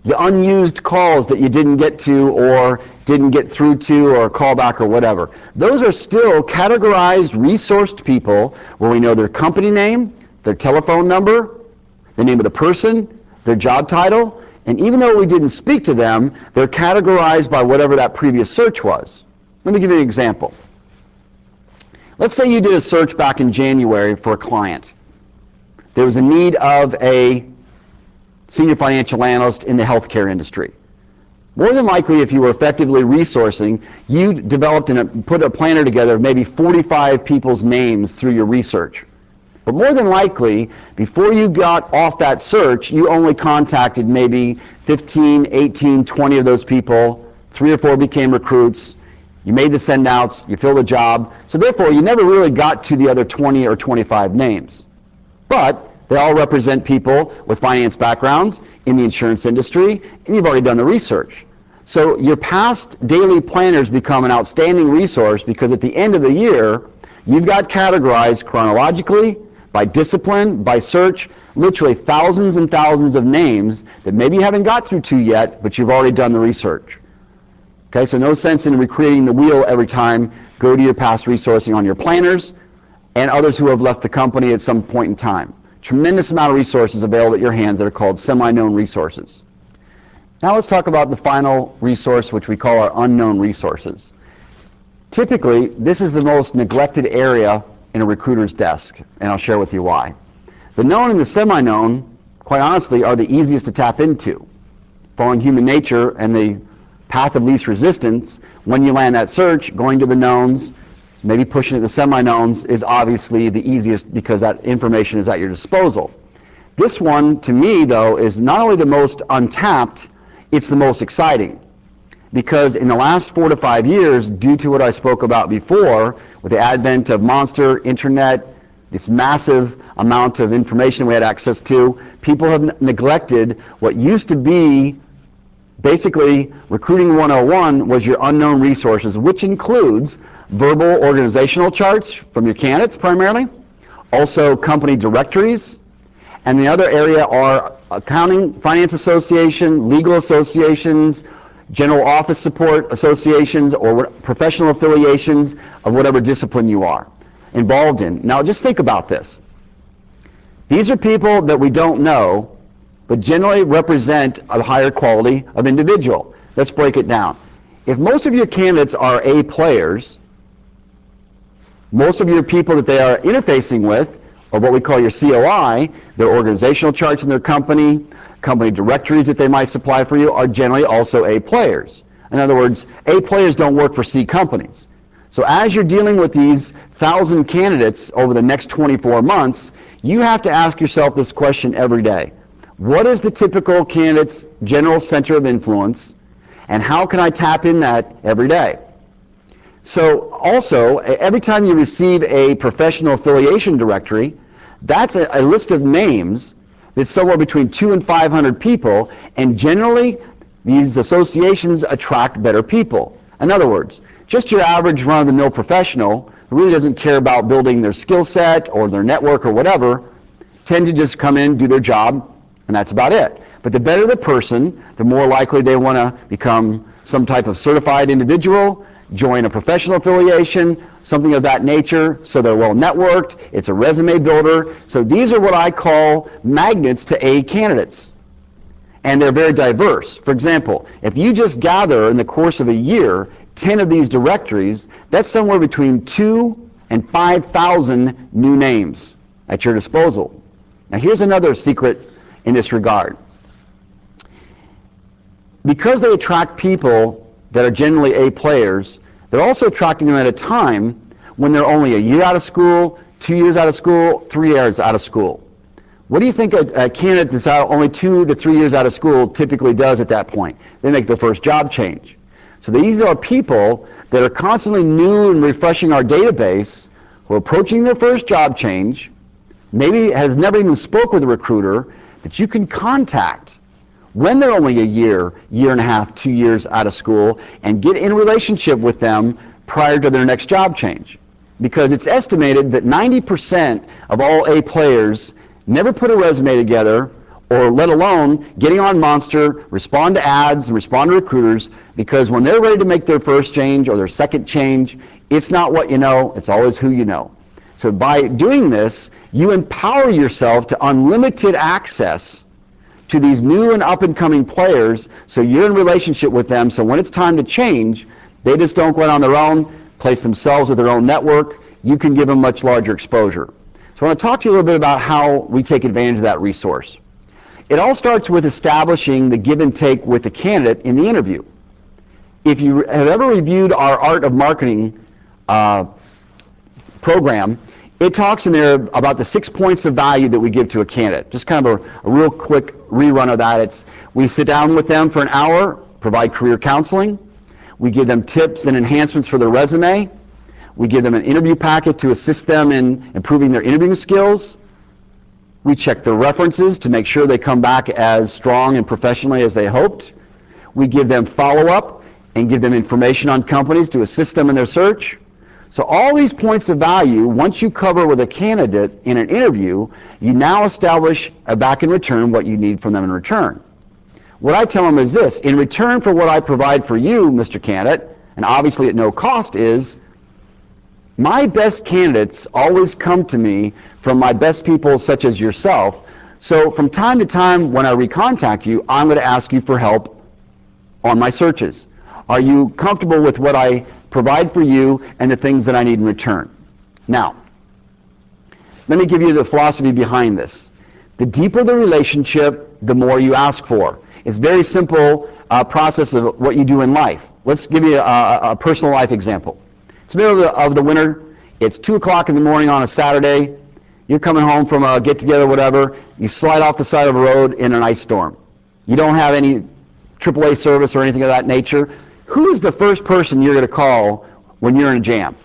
The unused calls that you didn't get to or didn't get through to or callback or whatever. Those are still categorized, resourced people where we know their company name, their telephone number, the name of the person, their job title, and even though we didn't speak to them, they're categorized by whatever that previous search was. Let me give you an example. Let's say you did a search back in January for a client. There was a need of a senior financial analyst in the healthcare industry. More than likely, if you were effectively resourcing, you developed and put a planner together of maybe 45 people's names through your research. But more than likely, before you got off that search, you only contacted maybe 15, 18, 20 of those people. 3 or 4 became recruits. You made the send-outs. You filled the job. So therefore, you never really got to the other 20 or 25 names. But they all represent people with finance backgrounds in the insurance industry, and you've already done the research. So your past daily planners become an outstanding resource because at the end of the year, you've got categorized chronologically, by discipline, by search, literally thousands and thousands of names that maybe you haven't got through to yet, but you've already done the research. Okay, so no sense in recreating the wheel every time. Go to your past resourcing on your planners and others who have left the company at some point in time. Tremendous amount of resources available at your hands that are called semi-known resources. Now let's talk about the final resource, which we call our unknown resources. Typically, this is the most neglected area in a recruiter's desk, and I'll share with you why. The known and the semi-known, quite honestly, are the easiest to tap into. Following human nature and the path of least resistance, when you land that search, going to the knowns, maybe pushing it to the semi-knowns is obviously the easiest because that information is at your disposal. This one, to me, though, is not only the most untapped, it's the most exciting. Because in the last 4 to 5 years, due to what I spoke about before, with the advent of monster, internet, this massive amount of information we had access to, people have neglected what used to be basically recruiting 101 was your unknown resources, which includes verbal organizational charts from your candidates primarily, also company directories, and the other area are accounting, finance association, legal associations, general office support associations, or professional affiliations of whatever discipline you are involved in. Now just think about this. These are people that we don't know, but generally represent a higher quality of individual. Let's break it down. If most of your candidates are A players, most of your people that they are interfacing with, or what we call your COI, their organizational charts in their company, company directories that they might supply for you, are generally also A players. In other words, A players don't work for C companies. So as you're dealing with these 1,000 candidates over the next 24 months, you have to ask yourself this question every day. What is the typical candidate's general center of influence, and how can I tap in that every day? So also, every time you receive a professional affiliation directory, that's a list of names that's somewhere between 200 and 500 people, and generally these associations attract better people. In other words, just your average run-of-the-mill professional who really doesn't care about building their skill set or their network or whatever, tend to just come in, do their job, and that's about it. But the better the person, the more likely they want to become some type of certified individual, join a professional affiliation, something of that nature, so they're well networked. It's a resume builder. So these are what I call magnets to A candidates. And they're very diverse. For example, if you just gather in the course of a year 10 of these directories, that's somewhere between 2,000 and 5,000 new names at your disposal. Now here's another secret in this regard. Because they attract people that are generally A players, they're also attracting them at a time when they're only a year out of school, 2 years out of school, 3 years out of school. What do you think a candidate that's only 2 to 3 years out of school typically does at that point? They make their first job change. So these are people that are constantly new and refreshing our database, who are approaching their first job change, maybe has never even spoke with a recruiter, that you can contact when they're only a year, year and a half, 2 years out of school, and get in a relationship with them prior to their next job change. Because it's estimated that 90% of all A players never put a resume together, or let alone getting on Monster, respond to ads, and respond to recruiters, because when they're ready to make their first change or their second change, it's not what you know, it's always who you know. So by doing this, you empower yourself to unlimited access to these new and up-and-coming players, so you're in relationship with them, so when it's time to change, they just don't go out on their own, place themselves with their own network. You can give them much larger exposure. So I want to talk to you a little bit about how we take advantage of that resource. It all starts with establishing the give and take with the candidate in the interview. If you have ever reviewed our Art of Marketing program, it talks in there about the 6 points of value that we give to a candidate. Just kind of a real quick rerun of that. We sit down with them for an hour, provide career counseling. We give them tips and enhancements for their resume. We give them an interview packet to assist them in improving their interviewing skills. We check their references to make sure they come back as strong and professionally as they hoped. We give them follow-up and give them information on companies to assist them in their search. So all these points of value, once you cover with a candidate in an interview, you now establish back in return what you need from them in return. What I tell them is this: in return for what I provide for you, Mr. Candidate, and obviously at no cost, is my best candidates always come to me from my best people such as yourself. So from time to time when I recontact you, I'm going to ask you for help on my searches. Are you comfortable with what I provide for you and the things that I need in return? Now, let me give you the philosophy behind this. The deeper the relationship, the more you ask for. It's a very simple process of what you do in life. Let's give you a personal life example. It's the middle of the winter. It's 2 o'clock in the morning on a Saturday. You're coming home from a get-together, whatever. You slide off the side of a road in an ice storm. You don't have any AAA service or anything of that nature. Who is the first person you're going to call when you're in a jam?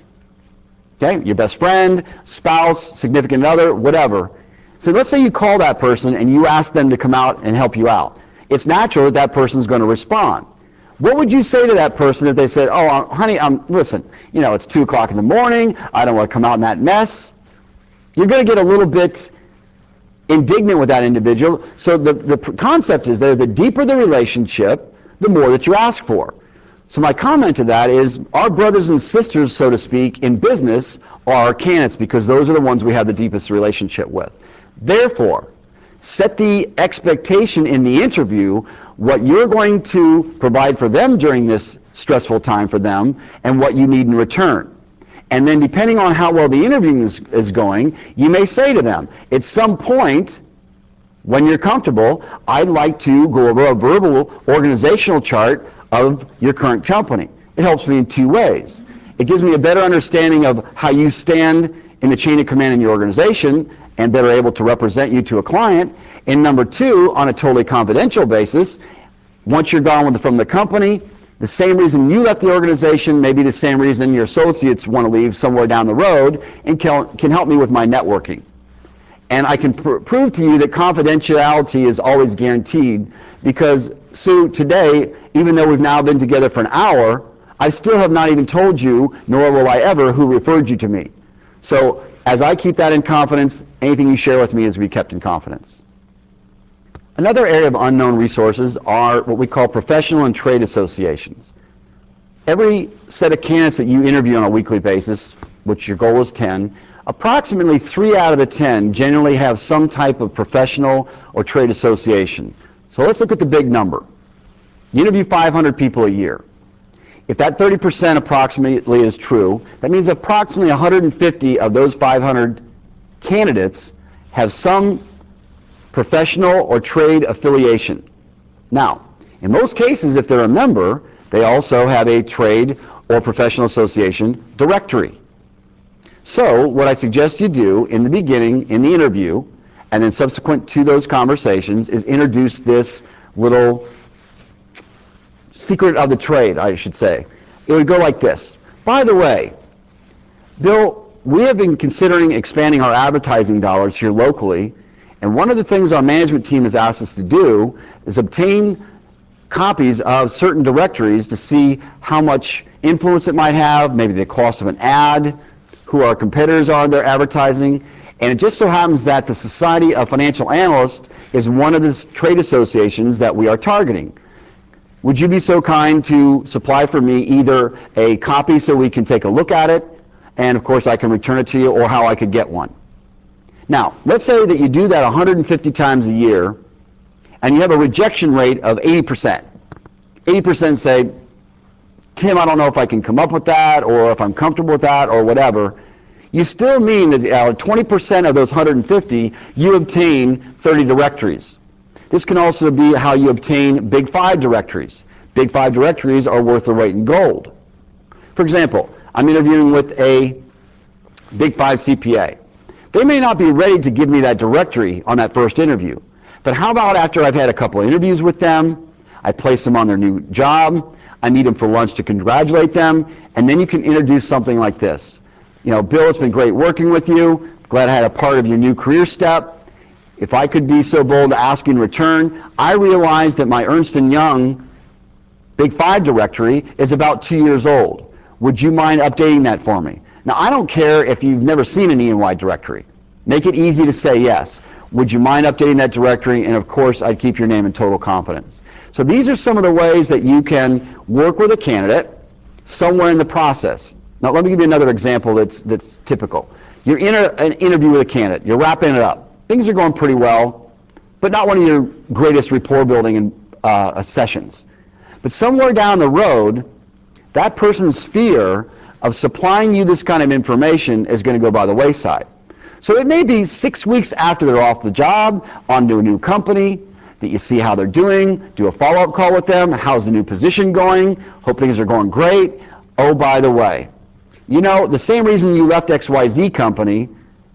Okay, your best friend, spouse, significant other, whatever. So let's say you call that person and you ask them to come out and help you out. It's natural that that person's going to respond. What would you say to that person if they said, oh, honey, listen, it's 2 o'clock in the morning, I don't want to come out in that mess? You're going to get a little bit indignant with that individual. So the concept is there, the deeper the relationship, the more that you ask for. So my comment to that is our brothers and sisters, so to speak, in business are our candidates, because those are the ones we have the deepest relationship with. Therefore, set the expectation in the interview what you're going to provide for them during this stressful time for them and what you need in return. And then depending on how well the interview is going, you may say to them, at some point, when you're comfortable, I'd like to go over a verbal organizational chart of your current company. It helps me in 2 ways. It gives me a better understanding of how you stand in the chain of command in your organization and better able to represent you to a client. And number 2, on a totally confidential basis, once you're gone from the company, the same reason you left the organization may be the same reason your associates want to leave somewhere down the road, and can help me with my networking. And I can prove to you that confidentiality is always guaranteed, because, Sue, today, even though we've now been together for an hour, I still have not even told you, nor will I ever, who referred you to me. So as I keep that in confidence, anything you share with me is to be kept in confidence. Another area of unknown resources are what we call professional and trade associations. Every set of candidates that you interview on a weekly basis, which your goal is 10, approximately 3 out of the 10 generally have some type of professional or trade association. So let's look at the big number. You interview 500 people a year. If that 30% approximately is true, that means approximately 150 of those 500 candidates have some professional or trade affiliation. Now, in most cases, if they're a member, they also have a trade or professional association directory. So what I suggest you do in the beginning, in the interview, and then subsequent to those conversations, is introduce this little secret of the trade, I should say. It would go like this. By the way, Bill, we have been considering expanding our advertising dollars here locally, and one of the things our management team has asked us to do is obtain copies of certain directories to see how much influence it might have, maybe the cost of an ad, who our competitors are in their advertising, and it just so happens that the Society of Financial Analysts is one of the trade associations that we are targeting. Would you be so kind to supply for me either a copy so we can take a look at it, and of course I can return it to you, or how I could get one? Now, let's say that you do that 150 times a year, and you have a rejection rate of 80%. 80% say, Tim, I don't know if I can come up with that, or if I'm comfortable with that, or whatever. You still mean that 20% of those 150, you obtain 30 directories. This can also be how you obtain Big 5 directories. Big 5 directories are worth their weight in gold. For example, I'm interviewing with a Big 5 CPA. They may not be ready to give me that directory on that first interview, but how about after I've had a couple of interviews with them, I place them on their new job, I meet them for lunch to congratulate them, and then you can introduce something like this. You know, Bill, it's been great working with you. Glad I had a part of your new career step. If I could be so bold to ask in return, I realize that my Ernst & Young Big 5 directory is about 2 years old. Would you mind updating that for me? Now, I don't care if you've never seen an E&Y directory. Make it easy to say yes. Would you mind updating that directory? And of course, I'd keep your name in total confidence. So these are some of the ways that you can work with a candidate somewhere in the process. Now, let me give you another example that's typical. You're in an interview with a candidate. You're wrapping it up. Things are going pretty well, but not one of your greatest rapport building sessions. But somewhere down the road, that person's fear of supplying you this kind of information is going to go by the wayside. So it may be 6 weeks after they're off the job, onto a new company, that you see how they're doing, do a follow-up call with them, how's the new position going, hope things are going great. Oh, by the way, you know, the same reason you left XYZ company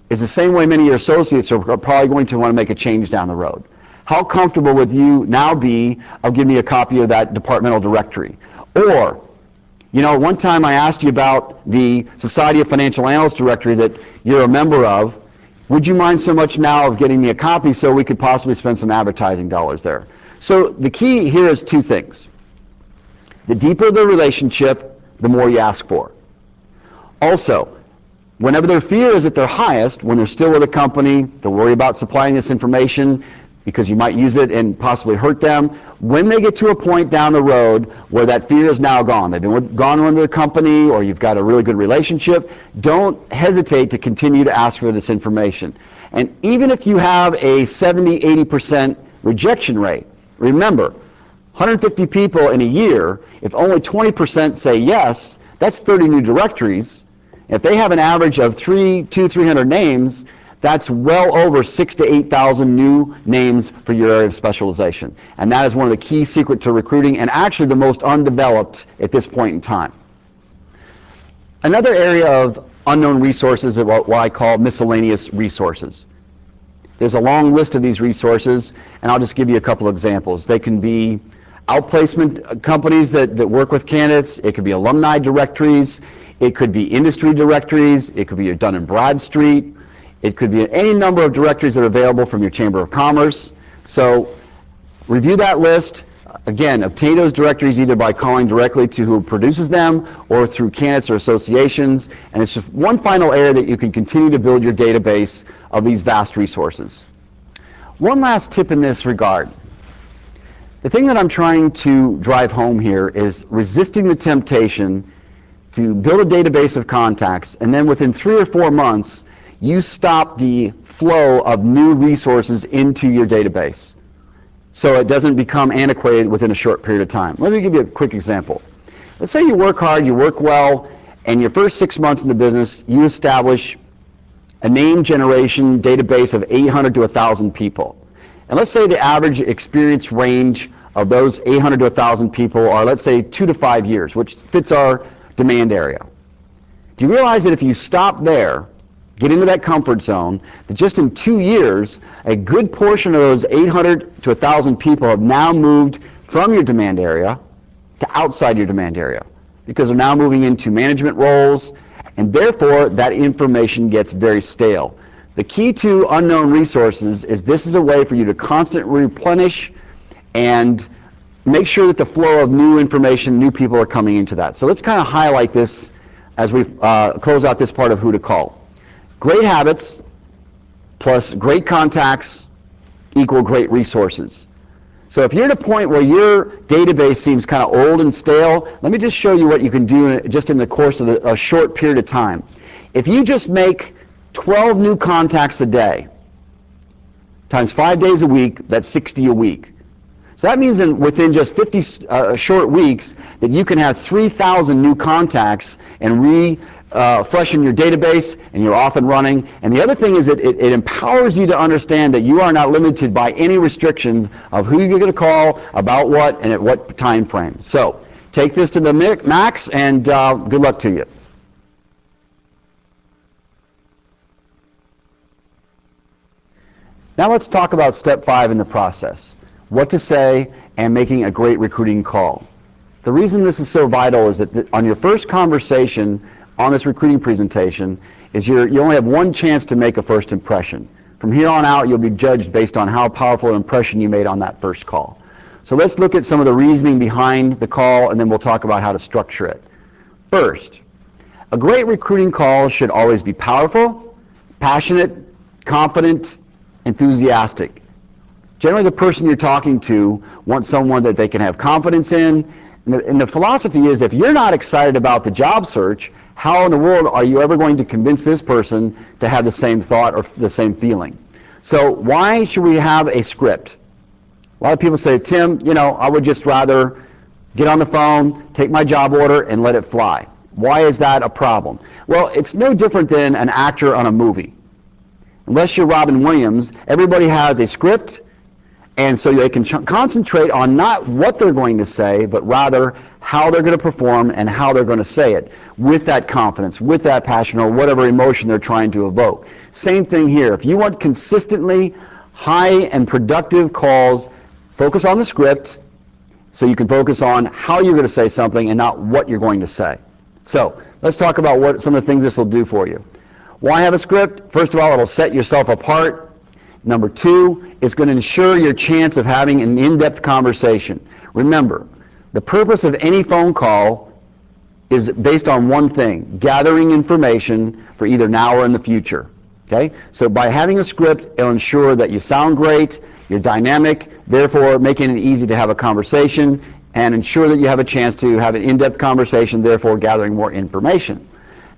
is the same way many of your associates are probably going to want to make a change down the road. How comfortable would you now be of giving me a copy of that departmental directory? Or, you know, one time I asked you about the Society of Financial Analysts directory that you're a member of. Would you mind so much now of getting me a copy so we could possibly spend some advertising dollars there? So the key here is 2 things. The deeper the relationship, the more you ask for. Also, whenever their fear is at their highest, when they're still with a company, they'll worry about supplying this information because you might use it and possibly hurt them. When they get to a point down the road where that fear is now gone, they've been gone with the company, or you've got a really good relationship, don't hesitate to continue to ask for this information. And even if you have a 70-80% rejection rate, remember, 150 people in a year, if only 20% say yes, that's 30 new directories. If they have an average of 300 names, that's well over 6,000 to 8,000 new names for your area of specialization. And that is one of the key secrets to recruiting, and actually the most undeveloped at this point in time. Another area of unknown resources is what I call miscellaneous resources. There's a long list of these resources, and I'll just give you a couple examples. They can be outplacement companies that work with candidates. It could be alumni directories. It could be industry directories. It could be your Dun & Bradstreet. It could be any number of directories that are available from your Chamber of Commerce. So review that list. Again, obtain those directories either by calling directly to who produces them or through candidates or associations. And it's just one final area that you can continue to build your database of these vast resources. One last tip in this regard. The thing that I'm trying to drive home here is resisting the temptation to build a database of contacts, and then within 3 or 4 months, you stop the flow of new resources into your database, so it doesn't become antiquated within a short period of time. Let me give you a quick example. Let's say you work hard, you work well, and your first 6 months in the business, you establish a name generation database of 800 to 1,000 people. And let's say the average experience range of those 800 to 1,000 people are, let's say, 2 to 5 years, which fits our demand area. Do you realize that if you stop there, get into that comfort zone, that just in 2 years, a good portion of those 800 to 1,000 people have now moved from your demand area to outside your demand area, because they're now moving into management roles, and therefore that information gets very stale. The key to unknown resources is this is a way for you to constantly replenish and make sure that the flow of new information, new people are coming into that. So let's kind of highlight this as we close out this part of who to call. Great habits plus great contacts equal great resources. So if you're at a point where your database seems kind of old and stale, let me just show you what you can do just in the course of a short period of time. If you just make 12 new contacts a day, times 5 days a week, that's 60 a week. So that means within just 50 short weeks that you can have 3,000 new contacts and freshen your database, and you're off and running. And the other thing is that it empowers you to understand that you are not limited by any restrictions of who you're going to call, about what, and at what time frame. So take this to the max, and good luck to you. Now let's talk about step 5 in the process. What to say and making a great recruiting call. The reason this is so vital is that on your first conversation on this recruiting presentation is you only have one chance to make a first impression. From here on out, you'll be judged based on how powerful an impression you made on that first call. So let's look at some of the reasoning behind the call, and then we'll talk about how to structure it. First, a great recruiting call should always be powerful, passionate, confident, enthusiastic. Generally, the person you're talking to wants someone that they can have confidence in. And the philosophy is, if you're not excited about the job search, how in the world are you ever going to convince this person to have the same thought or the same feeling? So why should we have a script? A lot of people say, Tim, I would just rather get on the phone, take my job order, and let it fly. Why is that a problem? Well, it's no different than an actor on a movie. Unless you're Robin Williams, everybody has a script, and so they can concentrate on not what they're going to say, but rather how they're going to perform and how they're going to say it with that confidence, with that passion, or whatever emotion they're trying to evoke. Same thing here. If you want consistently high and productive calls, focus on the script so you can focus on how you're going to say something and not what you're going to say. So let's talk about what some of the things this will do for you. Why have a script? First of all, it'll set yourself apart. Number 2, it's going to ensure your chance of having an in-depth conversation. Remember, the purpose of any phone call is based on one thing: gathering information for either now or in the future. Okay? So by having a script, it'll ensure that you sound great, you're dynamic, therefore making it easy to have a conversation, and ensure that you have a chance to have an in-depth conversation, therefore gathering more information.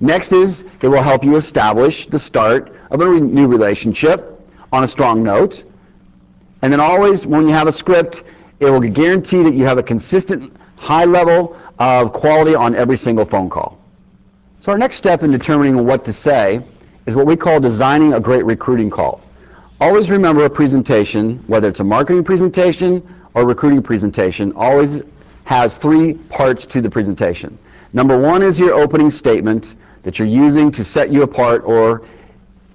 Next is, it will help you establish the start of a new relationship on a strong note. And then always, when you have a script, it will guarantee that you have a consistent high level of quality on every single phone call. So our next step in determining what to say is what we call designing a great recruiting call. Always remember, a presentation, whether it's a marketing presentation or a recruiting presentation, always has 3 parts to the presentation. Number 1 is your opening statement that you're using to set you apart or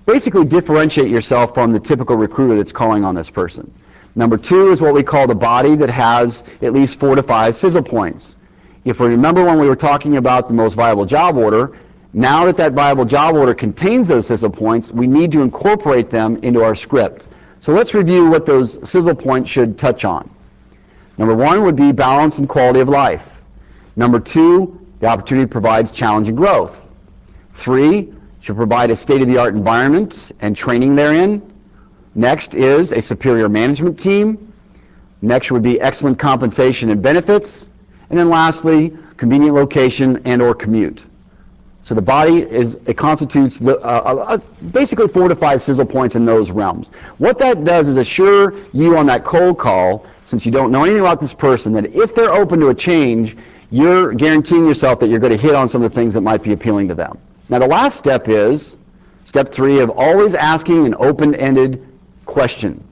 basically differentiate yourself from the typical recruiter that's calling on this person. Number 2 is what we call the body, that has at least 4 to 5 sizzle points. If we remember when we were talking about the most viable job order, now that that viable job order contains those sizzle points, we need to incorporate them into our script. So let's review what those sizzle points should touch on. Number 1 would be balance and quality of life. Number 2, the opportunity provides challenge and growth. 3, should provide a state-of-the-art environment and training therein. Next is a superior management team. Next would be excellent compensation and benefits. And then lastly, convenient location and or commute. So the body constitutes basically 4 to 5 sizzle points in those realms. What that does is assure you on that cold call, since you don't know anything about this person, that if they're open to a change, you're guaranteeing yourself that you're going to hit on some of the things that might be appealing to them. Now the last step is step 3 of always asking an open-ended question.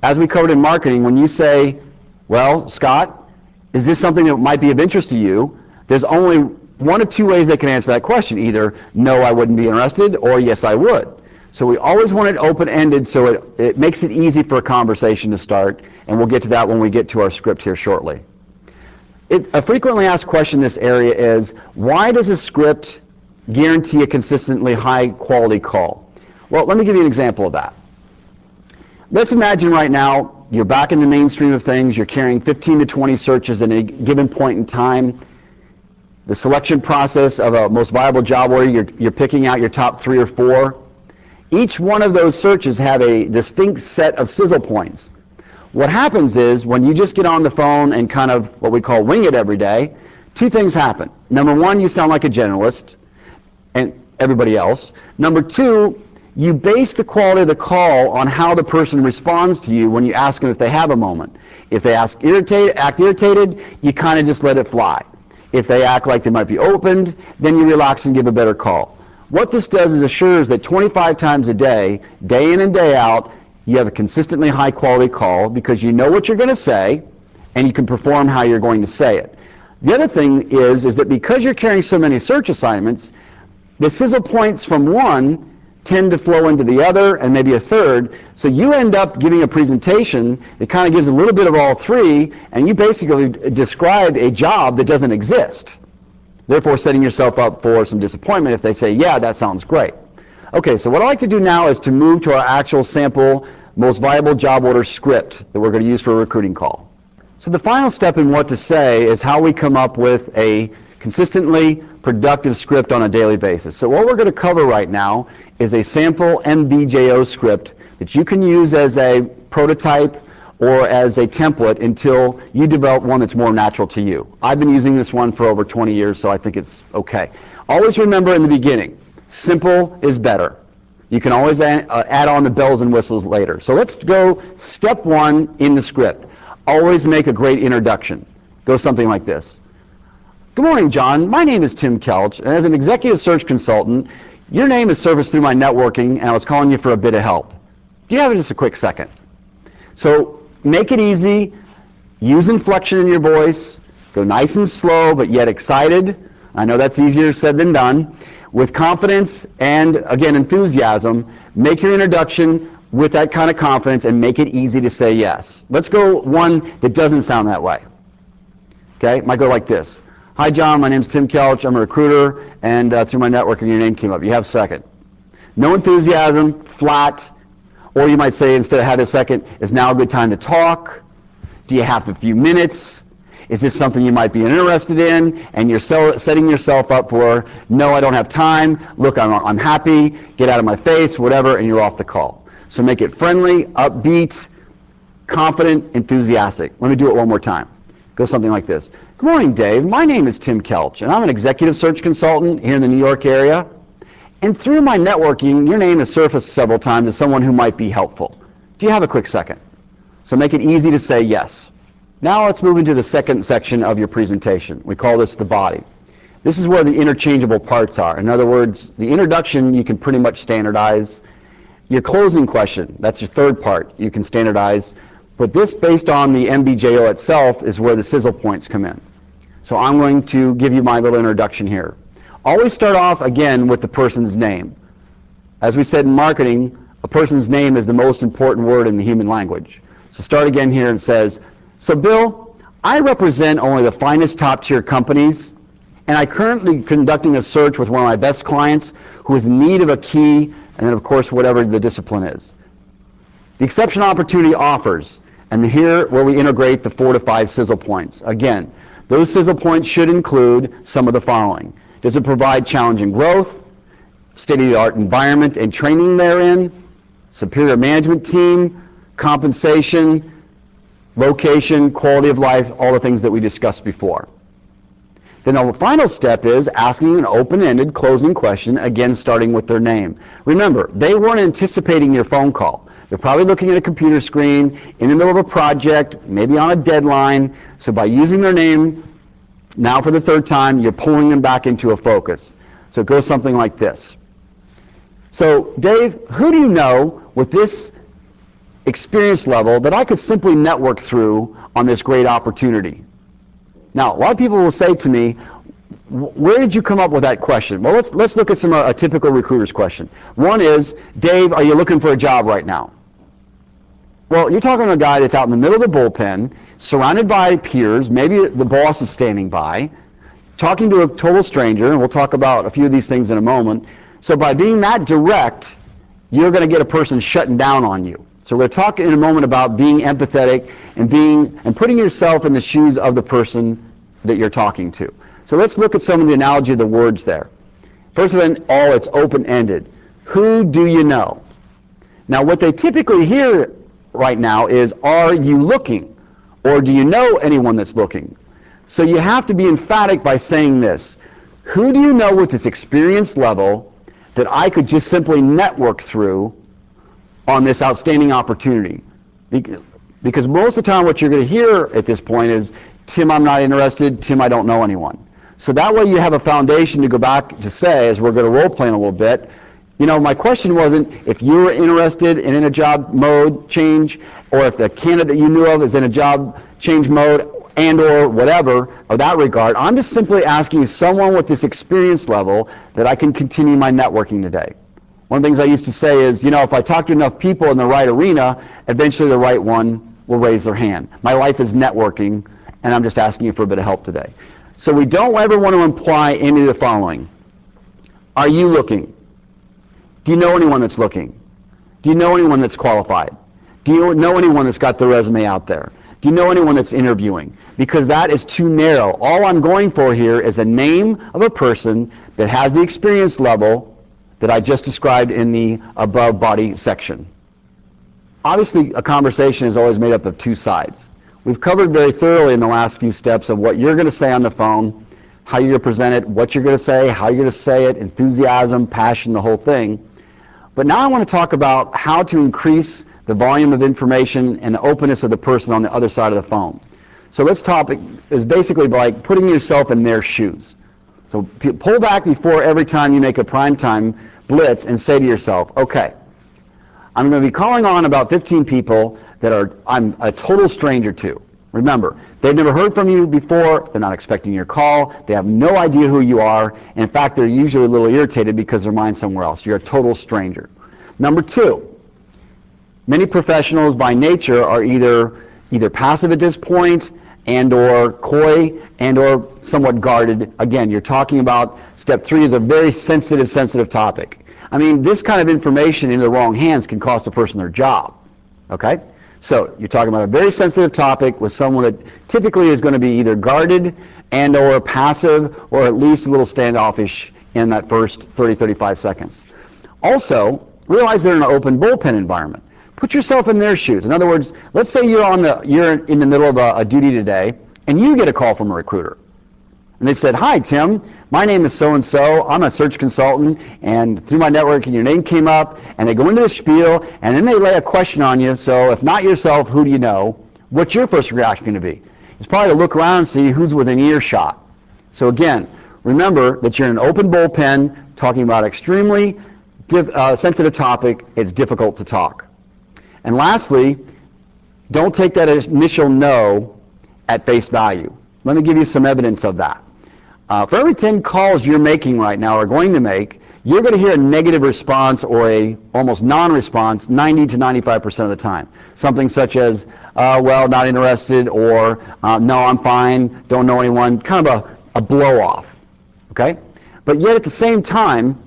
As we covered in marketing, when you say, well, Scott, is this something that might be of interest to you? There's only 1 of 2 ways they can answer that question. Either, no, I wouldn't be interested, or yes, I would. So we always want it open-ended so it makes it easy for a conversation to start, and we'll get to that when we get to our script here shortly. A frequently asked question in this area is, why does a script guarantee a consistently high-quality call? Well, let me give you an example of that. Let's imagine right now you're back in the mainstream of things, you're carrying 15 to 20 searches at a given point in time. The selection process of a most viable job order, you're picking out your top 3 or 4. Each one of those searches have a distinct set of sizzle points. What happens is when you just get on the phone and kind of what we call wing it every day, 2 things happen. Number 1, you sound like a generalist and everybody else. Number 2, you base the quality of the call on how the person responds to you when you ask them if they have a moment. If they act irritated, you kind of just let it fly. If they act like they might be opened, then you relax and give a better call. What this does is assures that 25 times a day in and day out, you have a consistently high quality call because you know what you're going to say and you can perform how you're going to say it. The other thing is that because you're carrying so many search assignments, the sizzle points from one tend to flow into the other and maybe a third, so you end up giving a presentation that kind of gives a little bit of all 3, and you basically described a job that doesn't exist, therefore setting yourself up for some disappointment if they say, yeah, that sounds great. Okay, so what I'd like to do now is to move to our actual sample most viable job order script that we're going to use for a recruiting call. So the final step in what to say is how we come up with a consistently productive script on a daily basis. So what we're going to cover right now is a sample MBJO script that you can use as a prototype or as a template until you develop one that's more natural to you. I've been using this one for over 20 years, so I think it's okay. Always remember in the beginning, simple is better. You can always add on the bells and whistles later. So let's go step 1 in the script. Always make a great introduction. Go something like this. Good morning, John. My name is Tim Kelch, and as an executive search consultant, your name is surfaced through my networking, and I was calling you for a bit of help. Do you have just a quick second? So make it easy. Use inflection in your voice. Go nice and slow, but yet excited. I know that's easier said than done. With confidence and, again, enthusiasm, make your introduction with that kind of confidence and make it easy to say yes. Let's go one that doesn't sound that way. Okay? It might go like this. Hi, John. My name's Tim Kelch. I'm a recruiter, and through my networking, your name came up. You have a second. No enthusiasm, flat, or you might say, instead of have a second, is now a good time to talk? Do you have a few minutes? Is this something you might be interested in? And you're setting yourself up for, no, I don't have time. Look, I'm happy. Get out of my face, whatever, and you're off the call. So make it friendly, upbeat, confident, enthusiastic. Let me do it one more time. Go something like this. Good morning, Dave. My name is Tim Kelch, and I'm an executive search consultant here in the New York area. And through my networking, your name has surfaced several times as someone who might be helpful. Do you have a quick second? So make it easy to say yes. Now let's move into the second section of your presentation. We call this the body. This is where the interchangeable parts are. In other words, the introduction you can pretty much standardize. Your closing question, that's your third part, you can standardize. But this, based on the MBJO itself, is where the sizzle points come in. So I'm going to give you my little introduction here. Always start off, again, with the person's name. As we said in marketing, a person's name is the most important word in the human language. So start again here and says, so Bill, I represent only the finest top-tier companies, and I'm currently conducting a search with one of my best clients who is in need of a key, and then of course whatever the discipline is. The exceptional opportunity offers, and here where we integrate the 4 to 5 sizzle points. Again, those sizzle points should include some of the following. Does it provide challenging growth, state-of-the-art environment and training therein, superior management team, compensation, location, quality of life, all the things that we discussed before. Then the final step is asking an open-ended closing question, again starting with their name. Remember, they weren't anticipating your phone call. They're probably looking at a computer screen, in the middle of a project, maybe on a deadline. So by using their name, now for the third time, you're pulling them back into a focus. So it goes something like this. So Dave, who do you know with this experience level that I could simply network through on this great opportunity? Now, a lot of people will say to me, where did you come up with that question? Well, let's look at a typical recruiter's question. One is, Dave, are you looking for a job right now? Well, you're talking to a guy that's out in the middle of the bullpen, surrounded by peers, maybe the boss is standing by, talking to a total stranger, and we'll talk about a few of these things in a moment. So by being that direct, you're going to get a person shutting down on you. So we're going to talk in a moment about being empathetic and putting yourself in the shoes of the person that you're talking to. So let's look at some of the analogy of the words there. First of all, it's open-ended. Who do you know? Now, what they typically hear right now is, are you looking? Or do you know anyone that's looking? So you have to be emphatic by saying this. Who do you know with this experience level that I could just simply network through on this outstanding opportunity? Because most of the time what you're going to hear at this point is, Tim, I'm not interested. Tim, I don't know anyone. So that way you have a foundation to go back to say, as we're going to role play in a little bit, you know, my question wasn't if you were interested and in a job mode change, or if the candidate that you knew of is in a job change mode, and or whatever of that regard. I'm just simply asking someone with this experience level that I can continue my networking today. One of the things I used to say is, you know, if I talk to enough people in the right arena, eventually the right one will raise their hand. My life is networking, and I'm just asking you for a bit of help today. So we don't ever want to imply any of the following. Are you looking? Do you know anyone that's looking? Do you know anyone that's qualified? Do you know anyone that's got their resume out there? Do you know anyone that's interviewing? Because that is too narrow. All I'm going for here is a name of a person that has the experience level that I just described in the above body section. Obviously, a conversation is always made up of two sides. We've covered very thoroughly in the last few steps of what you're going to say on the phone, how you're going to present it, what you're going to say, how you're going to say it, enthusiasm, passion, the whole thing. But now I want to talk about how to increase the volume of information and the openness of the person on the other side of the phone. So this topic is basically like putting yourself in their shoes. So pull back before every time you make a primetime blitz and say to yourself, okay, I'm going to be calling on about 15 people that I'm a total stranger to. Remember, they've never heard from you before, they're not expecting your call, they have no idea who you are, and in fact, they're usually a little irritated because their mind's somewhere else. You're a total stranger. Number two, many professionals by nature are either passive at this point and or coy and or somewhat guarded. Again, you're talking about step 3 is a very sensitive topic. I mean, this kind of information in the wrong hands can cost a person their job, okay? So you're talking about a very sensitive topic with someone that typically is going to be either guarded and or passive or at least a little standoffish in that first 30-35 seconds. Also, realize they're in an open bullpen environment. Put yourself in their shoes. In other words, let's say you're in the middle of a duty today and you get a call from a recruiter. And they said, hi, Tim, my name is so-and-so, I'm a search consultant, and through my networking your name came up, and they go into a spiel, and then they lay a question on you, so if not yourself, who do you know? What's your first reaction going to be? It's probably to look around and see who's within earshot. So again, remember that you're in an open bullpen talking about extremely sensitive topic. It's difficult to talk. And lastly, don't take that initial no at face value. Let me give you some evidence of that. For every 10 calls you're making right now or going to make, you're going to hear a negative response or a almost non-response 90 to 95% of the time. Something such as, well, not interested, or no, I'm fine, don't know anyone, kind of a blow-off, okay? But yet at the same time,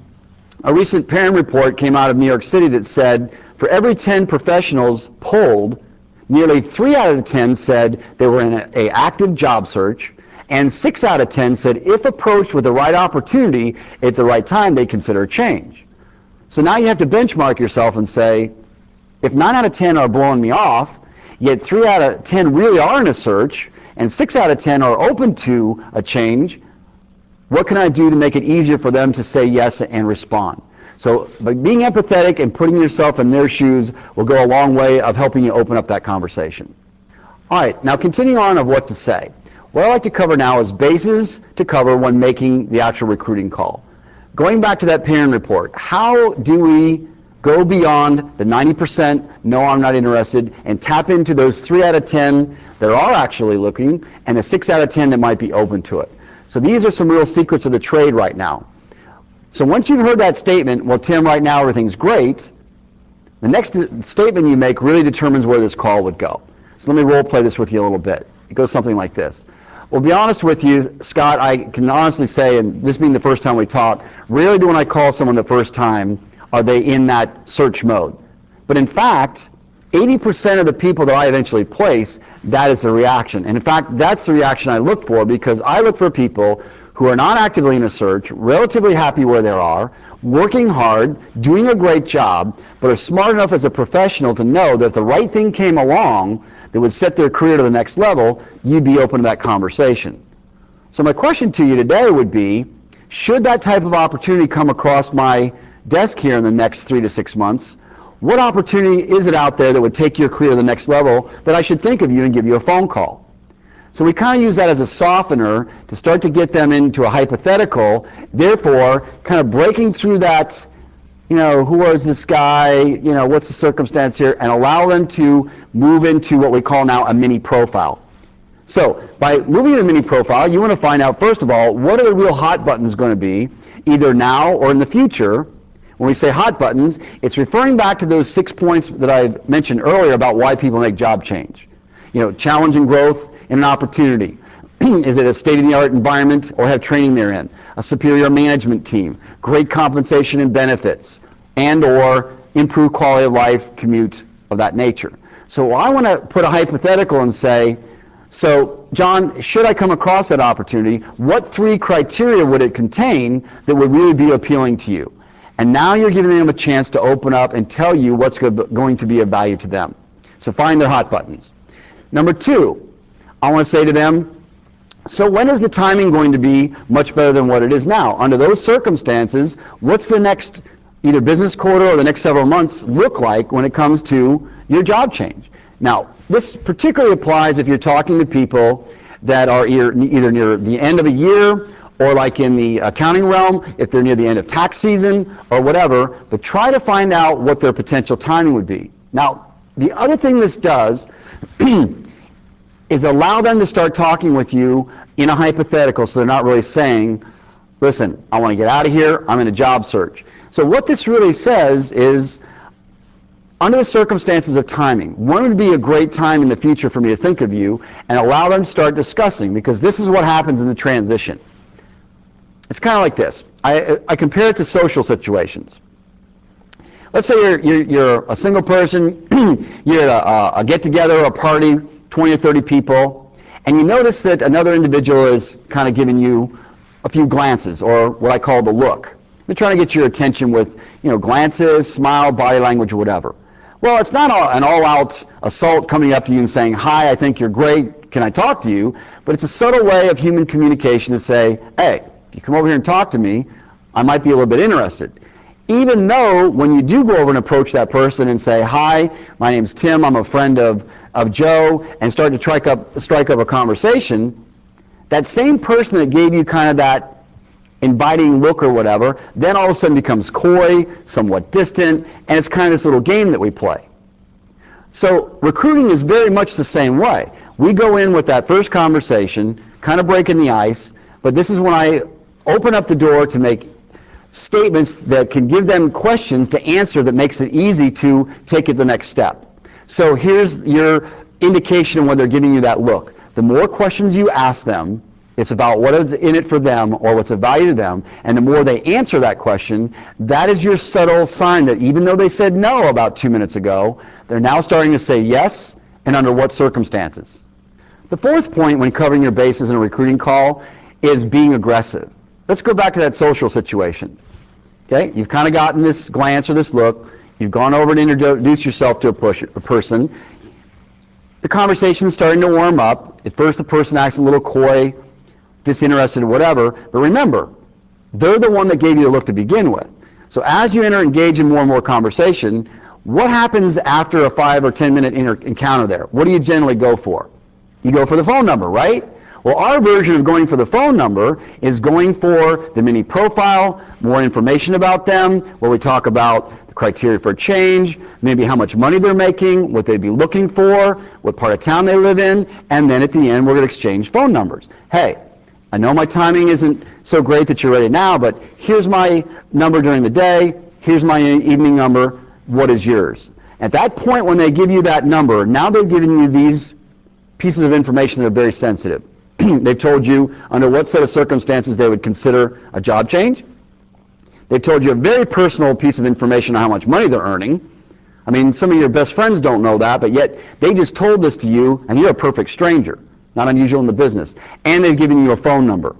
a recent parent report came out of New York City that said for every 10 professionals polled, nearly 3 out of the 10 said they were in an active job search, and 6 out of 10 said if approached with the right opportunity at the right time, they consider a change. So now you have to benchmark yourself and say, If 9 out of 10 are blowing me off, yet 3 out of 10 really are in a search, and 6 out of 10 are open to a change, what can I do to make it easier for them to say yes and respond? So by being empathetic and putting yourself in their shoes will go a long way of helping you open up that conversation. All right, now continuing on of what to say. What I'd like to cover now is bases to cover when making the actual recruiting call. Going back to that parent report, how do we go beyond the 90% no, I'm not interested, and tap into those 3 out of 10 that are actually looking and the 6 out of 10 that might be open to it? So these are some real secrets of the trade right now. So once you've heard that statement, well, Tim, right now everything's great, the next statement you make really determines where this call would go. So let me role play this with you a little bit. It goes something like this. Well, to be honest with you, Scott, I can honestly say, and this being the first time we talk, rarely do when I call someone the first time are they in that search mode. But in fact, 80% of the people that I eventually place, that is the reaction. And in fact, that's the reaction I look for, because I look for people who are not actively in a search, relatively happy where they are, working hard, doing a great job, but are smart enough as a professional to know that if the right thing came along that would set their career to the next level, you'd be open to that conversation. So my question to you today would be, should that type of opportunity come across my desk here in the next 3 to 6 months, what opportunity is it out there that would take your career to the next level that I should think of you and give you a phone call? So we kind of use that as a softener to start to get them into a hypothetical, therefore kind of breaking through that, who was this guy, what's the circumstance here, and allow them to move into what we call now a mini profile. So by moving to a mini profile, you want to find out, first of all, what are the real hot buttons going to be, either now or in the future. When we say hot buttons, it's referring back to those 6 points that I mentioned earlier about why people make job change. Challenging growth and an opportunity. Is it a state-of-the-art environment or have training therein? A superior management team, great compensation and benefits, and or improved quality of life, commute of that nature. So I want to put a hypothetical and say, so John, should I come across that opportunity, what 3 criteria would it contain that would really be appealing to you? And now you're giving them a chance to open up and tell you what's going to be of value to them. So find their hot buttons. Number 2, I want to say to them, so when is the timing going to be much better than what it is now? Under those circumstances, what's the next either business quarter or the next several months look like when it comes to your job change? Now, this particularly applies if you're talking to people that are either near the end of a year or like in the accounting realm, if they're near the end of tax season or whatever, but try to find out what their potential timing would be. Now, the other thing this does is allow them to start talking with you in a hypothetical, so they're not really saying, listen, I want to get out of here, I'm in a job search. So what this really says is, under the circumstances of timing, when would be a great time in the future for me to think of you, and allow them to start discussing, because this is what happens in the transition. It's kind of like this. I compare it to social situations. Let's say you're a single person, you're at a get-together, a party, 20 or 30 people, and you notice that another individual is kind of giving you a few glances, or what I call the look. They're trying to get your attention with, glances, smile, body language, or whatever. Well, it's not an all-out assault coming up to you and saying, hi, I think you're great, can I talk to you? But it's a subtle way of human communication to say, hey, if you come over here and talk to me, I might be a little bit interested. Even though when you do go over and approach that person and say, hi, my name's Tim, I'm a friend of Joe, and start to strike up a conversation, that same person that gave you kind of that inviting look or whatever, then all of a sudden becomes coy, somewhat distant, and it's kind of this little game that we play. So recruiting is very much the same way. We go in with that first conversation, kind of breaking the ice, but this is when I open up the door to make statements that can give them questions to answer that makes it easy to take it the next step. So here's your indication of when they're giving you that look. The more questions you ask them, it's about what is in it for them or what's of value to them, and the more they answer that question, that is your subtle sign that even though they said no about 2 minutes ago, they're now starting to say yes, and under what circumstances. The 4th point when covering your bases in a recruiting call is being aggressive. Let's go back to that social situation. Okay, you've kind of gotten this glance or this look, You've gone over to introduce yourself to a person. The conversation's starting to warm up. At first the person acts a little coy, disinterested, or whatever, but remember, they're the one that gave you the look to begin with. So as you engage in more and more conversation, what happens after a 5 or 10 minute encounter there? What do you generally go for? You go for the phone number, right? Well, our version of going for the phone number is going for the mini profile, more information about them, where we talk about the criteria for change, maybe how much money they're making, what they'd be looking for, what part of town they live in, and then at the end we're going to exchange phone numbers. Hey, I know my timing isn't so great that you're ready now, but here's my number during the day, here's my evening number, what is yours? At that point when they give you that number, now they've given you these pieces of information that are very sensitive. They've told you under what set of circumstances they would consider a job change. They've told you a very personal piece of information on how much money they're earning. I mean, some of your best friends don't know that, but yet they just told this to you, and you're a perfect stranger, not unusual in the business. And they've given you a phone number.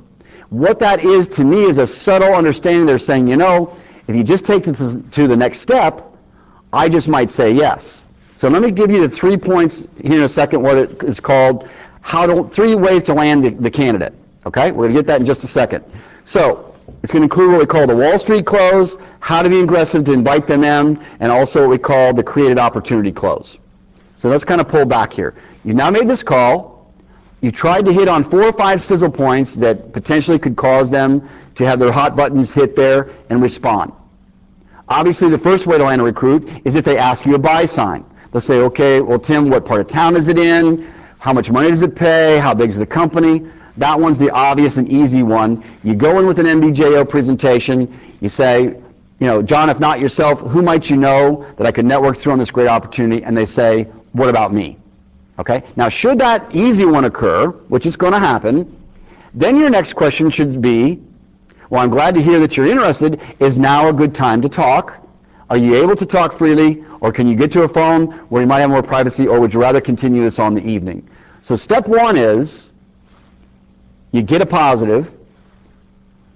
What that is to me is a subtle understanding. They're saying, you know, if you just take this to the next step, I just might say yes. So let me give you the 3 points here in a second, what it is called, 3 ways to land the candidate. Okay, we're going to get that in just a second. So it's going to include what we call the Wall Street close, how to be aggressive to invite them in, and also what we call the created opportunity close. So let's kind of pull back here. You've now made this call. You tried to hit on 4 or 5 sizzle points that potentially could cause them to have their hot buttons hit there and respond. Obviously, the first way to land a recruit is if they ask you a buy sign. They'll say, okay, well, Tim, what part of town is it in? How much money does it pay? How big is the company? That one's the obvious and easy one. You go in with an MBJO presentation. You say, you know, John, if not yourself, who might you know that I could network through on this great opportunity? And they say, what about me? Okay? Now, should that easy one occur, which is going to happen, then your next question should be, well, I'm glad to hear that you're interested. Is now a good time to talk? Are you able to talk freely, or can you get to a phone where you might have more privacy, or would you rather continue this on the evening? So step 1 is you get a positive,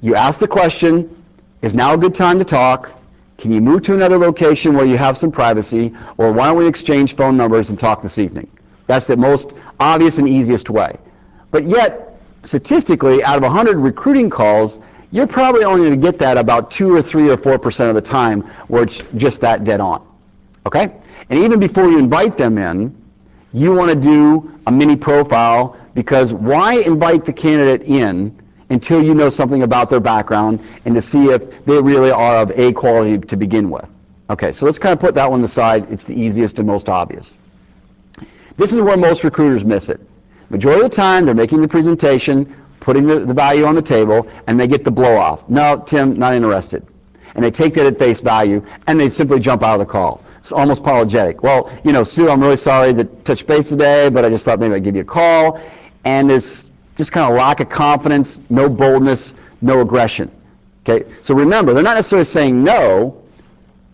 you ask the question, is now a good time to talk? Can you move to another location where you have some privacy, or why don't we exchange phone numbers and talk this evening? That's the most obvious and easiest way. But yet, statistically, out of 100 recruiting calls, you're probably only going to get that about 2 or 3 or 4% of the time where it's just that dead on. Okay? And even before you invite them in, you want to do a mini profile, because why invite the candidate in until you know something about their background and to see if they really are of A quality to begin with. Okay, so let's kind of put that one aside. It's the easiest and most obvious. This is where most recruiters miss it. Majority of the time, they're making the presentation, putting the value on the table, and they get the blow off. No, Tim, not interested. And they take that at face value, and they simply jump out of the call. It's almost apologetic. Well, you know, Sue, I'm really sorry that touched base today, but I just thought maybe I'd give you a call. And there's just kind of lack of confidence, no boldness, no aggression. Okay, so remember, they're not necessarily saying no,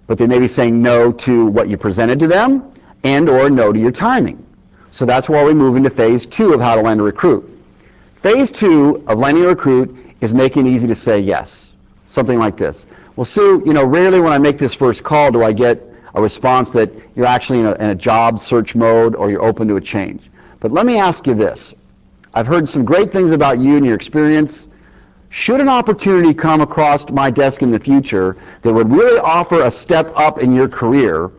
but they may be saying no to what you presented to them and or no to your timing. So that's why we move into phase 2 of how to land a recruit. Phase 2 of landing a recruit is making it easy to say yes. Something like this. Well, Sue, you know, rarely when I make this first call do I get a response that you're actually in a job search mode or you're open to a change. But let me ask you this. I've heard some great things about you and your experience. Should an opportunity come across my desk in the future that would really offer a step up in your career,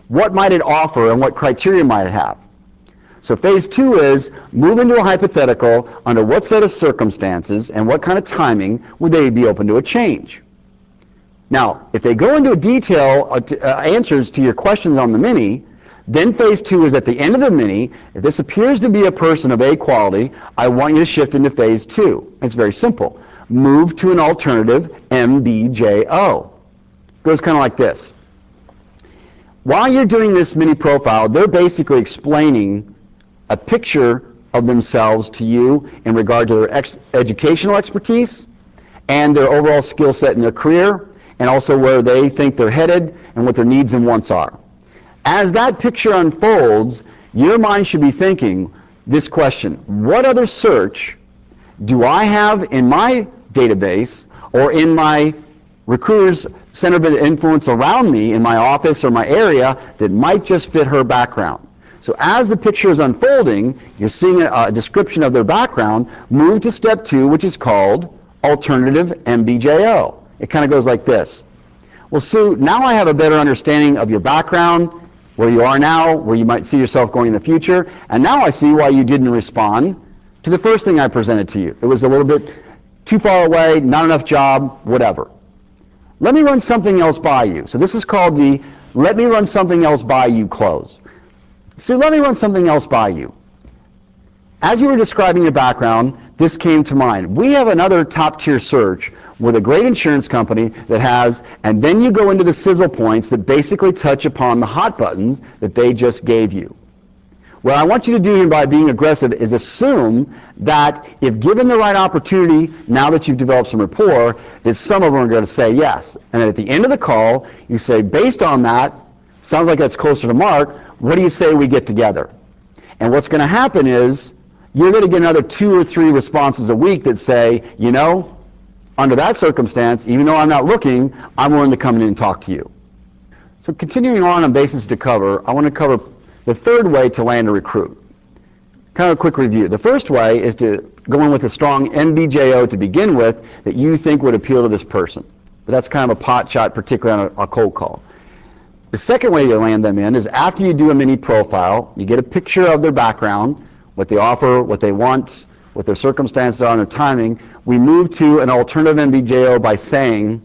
what might it offer and what criteria might it have? So phase 2 is move into a hypothetical under what set of circumstances and what kind of timing would they be open to a change. Now, if they go into detail answers to your questions on the mini, then phase 2 is at the end of the mini. If this appears to be a person of A quality, I want you to shift into phase 2. It's very simple. Move to an alternative MBJO. It goes kind of like this. While you're doing this mini profile, they're basically explaining a picture of themselves to you in regard to their educational expertise and their overall skill set in their career, and also where they think they're headed and what their needs and wants are. As that picture unfolds, your mind should be thinking this question: what other search do I have in my database or in my recruiters center of influence around me in my office or my area that might just fit her background. So as the picture is unfolding, you're seeing a description of their background. Move to step 2, which is called alternative MBJO. It kind of goes like this. Well, Sue, now I have a better understanding of your background, where you are now, where you might see yourself going in the future, and now I see why you didn't respond to the first thing I presented to you. It was a little bit too far away, not enough job, whatever. Let me run something else by you. So this is called the let me run something else by you close. So let me run something else by you. As you were describing your background, this came to mind. We have another top-tier search with a great insurance company that has, and then you go into the sizzle points that basically touch upon the hot buttons that they just gave you. What I want you to do here by being aggressive is assume that if given the right opportunity, now that you've developed some rapport, that some of them are going to say yes. And then at the end of the call, you say, based on that, sounds like that's closer to Mark, what do you say we get together? And what's going to happen is you're going to get another 2 or 3 responses a week that say, you know, under that circumstance, even though I'm not looking, I'm willing to come in and talk to you. So continuing on basis to cover, I want to cover the third way to land a recruit. Kind of a quick review. The first way is to go in with a strong MBJO to begin with that you think would appeal to this person. But that's kind of a pot shot, particularly on a cold call. The second way you land them in is after you do a mini profile, you get a picture of their background, what they offer, what they want, what their circumstances are and their timing. We move to an alternative MBJO by saying,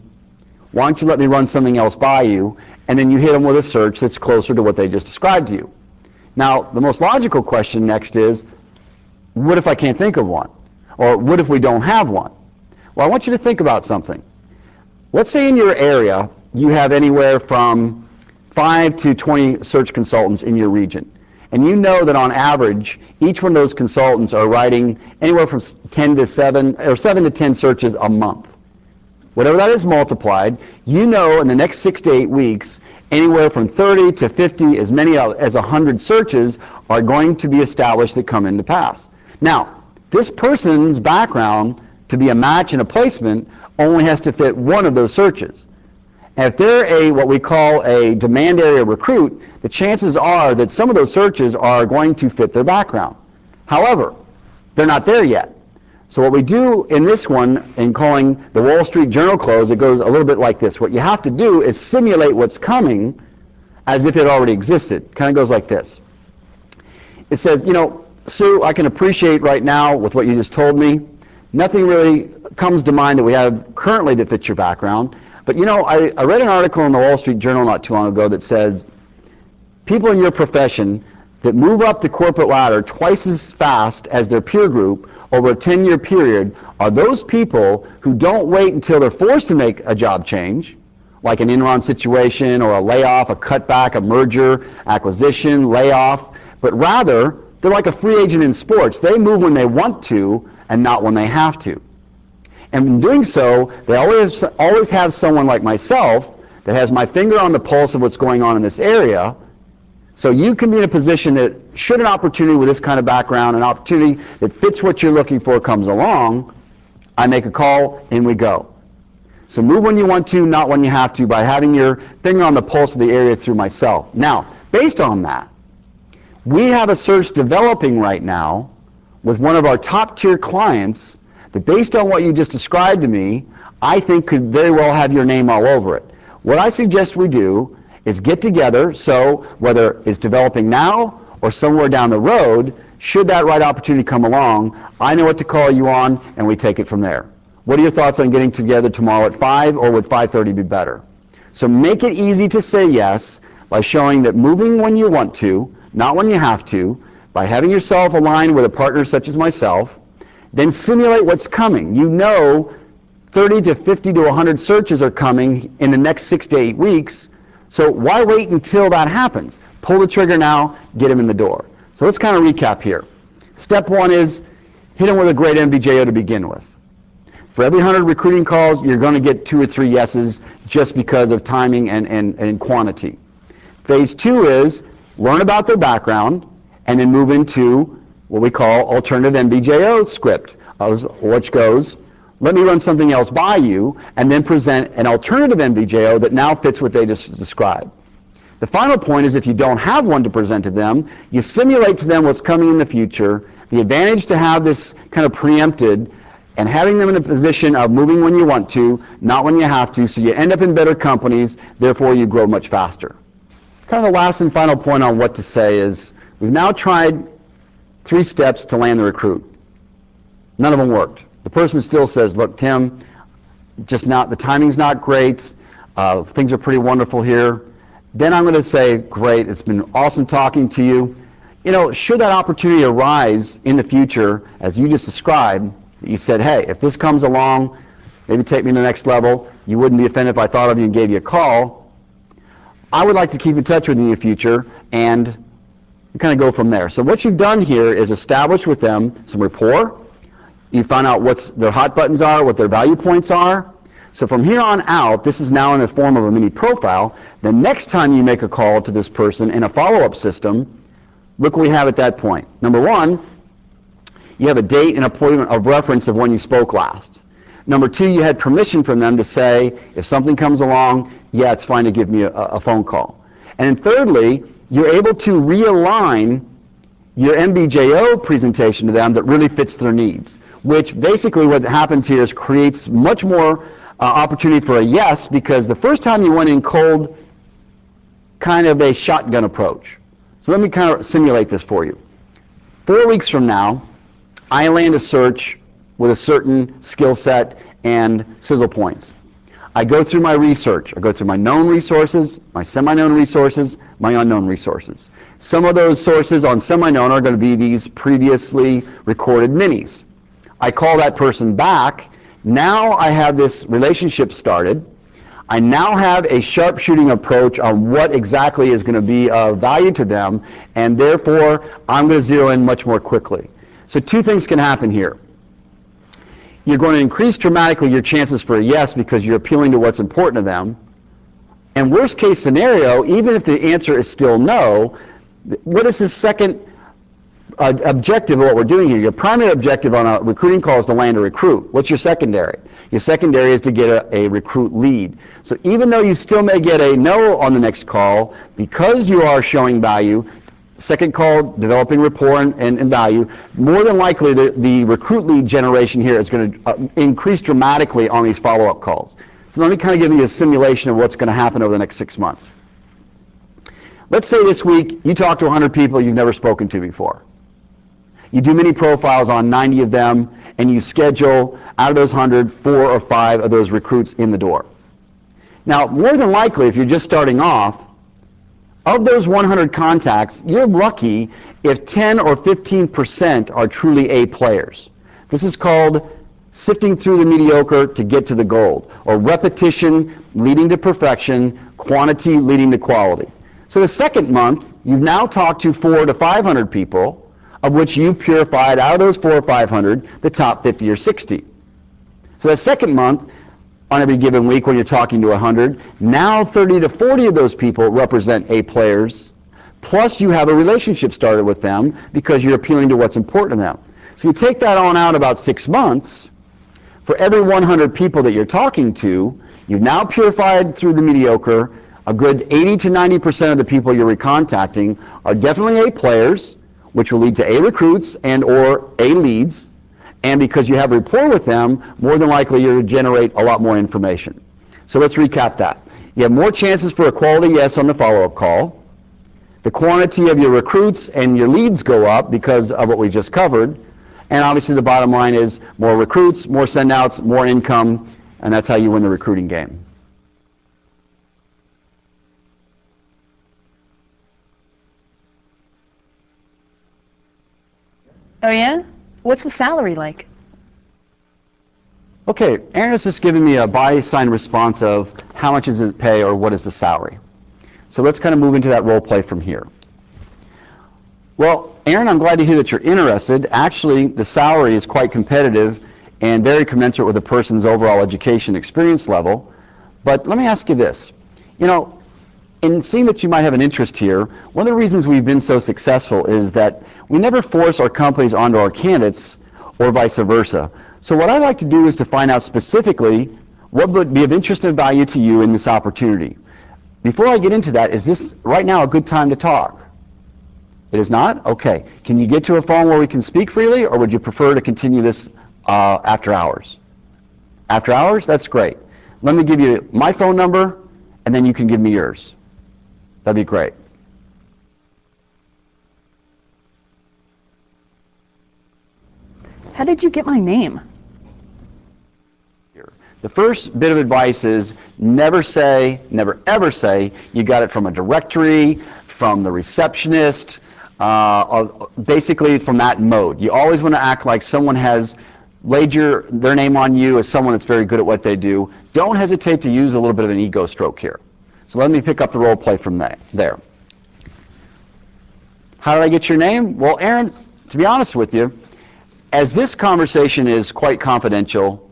why don't you let me run something else by you, and then you hit them with a search that's closer to what they just described to you. Now, the most logical question next is, what if I can't think of one? Or what if we don't have one? Well, I want you to think about something. Let's say in your area, you have anywhere from 5 to 20 search consultants in your region. And you know that on average, each one of those consultants are writing anywhere from 7 to 10 searches a month. Whatever that is multiplied, you know in the next 6 to 8 weeks, anywhere from 30 to 50, as many as 100 searches are going to be established that come into pass. Now, this person's background to be a match and a placement only has to fit one of those searches. And if they're what we call a demand area recruit, the chances are that some of those searches are going to fit their background. However, they're not there yet. So what we do in this one, in calling the Wall Street Journal close, it goes a little bit like this. What you have to do is simulate what's coming as if it already existed. Kind of goes like this. It says, you know, Sue, I can appreciate right now with what you just told me, nothing really comes to mind that we have currently that fits your background. But you know, I read an article in the Wall Street Journal not too long ago that said people in your profession that move up the corporate ladder twice as fast as their peer group over a 10-year period are those people who don't wait until they're forced to make a job change, like an Enron situation or a layoff, a cutback, a merger, acquisition, layoff, but rather they're like a free agent in sports. They move when they want to and not when they have to. And in doing so, they always have someone like myself that has my finger on the pulse of what's going on in this area. So you can be in a position that should an opportunity with this kind of background, an opportunity that fits what you're looking for comes along, I make a call and we go. So move when you want to, not when you have to, by having your finger on the pulse of the area through myself. Now, based on that, we have a search developing right now with one of our top tier clients that based on what you just described to me, I think could very well have your name all over it. What I suggest we do is get together, so whether it's developing now or somewhere down the road, should that right opportunity come along, I know what to call you on and we take it from there. What are your thoughts on getting together tomorrow at 5 or would 5:30 be better? So make it easy to say yes by showing that moving when you want to, not when you have to, by having yourself aligned with a partner such as myself, then simulate what's coming. You know 30 to 50 to 100 searches are coming in the next 6 to 8 weeks, so why wait until that happens? Pull the trigger now, get them in the door. So let's kind of recap here. Step 1 is hit them with a great MBJO to begin with. For every 100 recruiting calls, you're going to get 2 or 3 yeses just because of timing and quantity. Phase 2 is learn about their background and then move into what we call alternative MBJO script, which goes, let me run something else by you, and then present an alternative MBJO that now fits what they just described. The final point is if you don't have one to present to them, you simulate to them what's coming in the future. The advantage to have this kind of preempted and having them in a position of moving when you want to, not when you have to, so you end up in better companies, therefore you grow much faster. Kind of the last and final point on what to say is we've now tried 3 steps to land the recruit. None of them worked. The person still says, look, Tim, the timing's not great, things are pretty wonderful here. Then I'm going to say, great, it's been awesome talking to you. You know, should that opportunity arise in the future, as you just described, you said, hey, if this comes along, maybe take me to the next level, you wouldn't be offended if I thought of you and gave you a call. I would like to keep in touch with you in the future, and kind of go from there. So what you've done here is establish with them some rapport. You find out what their hot buttons are, what their value points are. So from here on out, this is now in the form of a mini profile. The next time you make a call to this person in a follow-up system, look what we have at that point. Number 1, you have a date and appointment of reference of when you spoke last. Number 2, you had permission from them to say, if something comes along, yeah, it's fine to give me a phone call. And then thirdly, you're able to realign your MBJO presentation to them that really fits their needs, which basically what happens here is creates much more opportunity for a yes, because the first time you went in cold, kind of a shotgun approach. So let me kind of simulate this for you. 4 weeks from now, I land a search with a certain skill set and sizzle points. I go through my research. I go through my known resources, my semi-known resources, my unknown resources. Some of those sources on semi-known are going to be these previously recorded minis. I call that person back. Now I have this relationship started. I now have a sharpshooting approach on what exactly is going to be of value to them, and therefore I'm going to zero in much more quickly. So 2 things can happen here. You're going to increase dramatically your chances for a yes because you're appealing to what's important to them. And worst case scenario, even if the answer is still no, what is the second objective of what we're doing here? Your primary objective on a recruiting call is to land a recruit. What's your secondary? Your secondary is to get a recruit lead. So even though you still may get a no on the next call, because you are showing value, second call, developing rapport and value, more than likely the recruit lead generation here is going to increase dramatically on these follow-up calls. So let me kind of give you a simulation of what's going to happen over the next 6 months. Let's say this week you talk to 100 people you've never spoken to before. You do mini profiles on 90 of them, and you schedule, out of those 100, 4 or 5 of those recruits in the door. Now, more than likely, if you're just starting off, of those 100 contacts, you're lucky if 10 or 15% are truly A players. This is called sifting through the mediocre to get to the gold, or repetition leading to perfection, quantity leading to quality. So the second month, you've now talked to 400 to 500 people, of which you've purified out of those 400 or 500, the top 50 or 60. So the second month, on every given week when you're talking to 100, now 30 to 40 of those people represent A players, plus you have a relationship started with them because you're appealing to what's important to them. So you take that on out about 6 months, for every 100 people that you're talking to, you've now purified through the mediocre. A good 80 to 90% of the people you're recontacting are definitely A players, which will lead to A recruits and or A leads. And because you have rapport with them, more than likely you'll generate a lot more information. So let's recap that. You have more chances for a quality yes on the follow-up call. The quantity of your recruits and your leads go up because of what we just covered. And obviously the bottom line is more recruits, more send-outs, more income, and that's how you win the recruiting game. Oh yeah? What's the salary like? Okay, Aaron has just given me a by-sign response of how much does it pay or what is the salary. So let's kind of move into that role play from here. Well, Aaron, I'm glad to hear that you're interested. Actually, the salary is quite competitive and very commensurate with a person's overall education experience level. But let me ask you this. You know, in seeing that you might have an interest here, one of the reasons we've been so successful is that we never force our companies onto our candidates or vice versa. So what I'd like to do is to find out specifically what would be of interest and value to you in this opportunity. Before I get into that, is this right now a good time to talk? It is not? Okay. Can you get to a phone where we can speak freely, or would you prefer to continue this after hours? After hours? That's great. Let me give you my phone number, and then you can give me yours. That'd be great. How did you get my name? The first bit of advice is never ever say you got it from a directory, from the receptionist, basically from that mode. You always want to act like someone has laid their name on you as someone that's very good at what they do. Don't hesitate to use a little bit of an ego stroke here. So let me pick up the role play from there. How did I get your name? Well, Aaron, to be honest with you, as this conversation is quite confidential,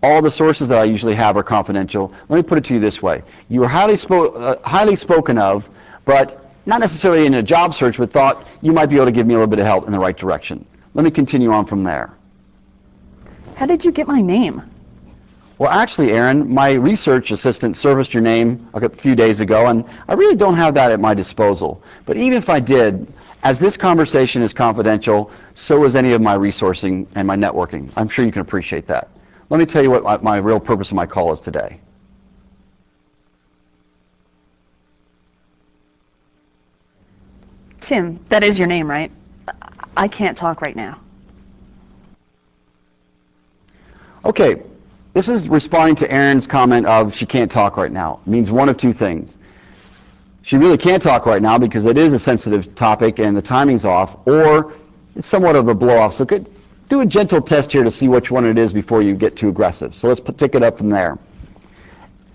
all the sources that I usually have are confidential. Let me put it to you this way. You were highly spoken of, but not necessarily in a job search, but thought you might be able to give me a little bit of help in the right direction. Let me continue on from there. How did you get my name? Well, actually, Aaron, my research assistant serviced your name a few days ago, and I really don't have that at my disposal. But even if I did, as this conversation is confidential, so is any of my resourcing and my networking. I'm sure you can appreciate that. Let me tell you what my real purpose of my call is today. Tim, that is your name, right? I can't talk right now. Okay, this is responding to Erin's comment of she can't talk right now. It means one of two things. She really can't talk right now because it is a sensitive topic and the timing's off, or it's somewhat of a blow-off. So do a gentle test here to see which one it is before you get too aggressive. So let's pick it up from there.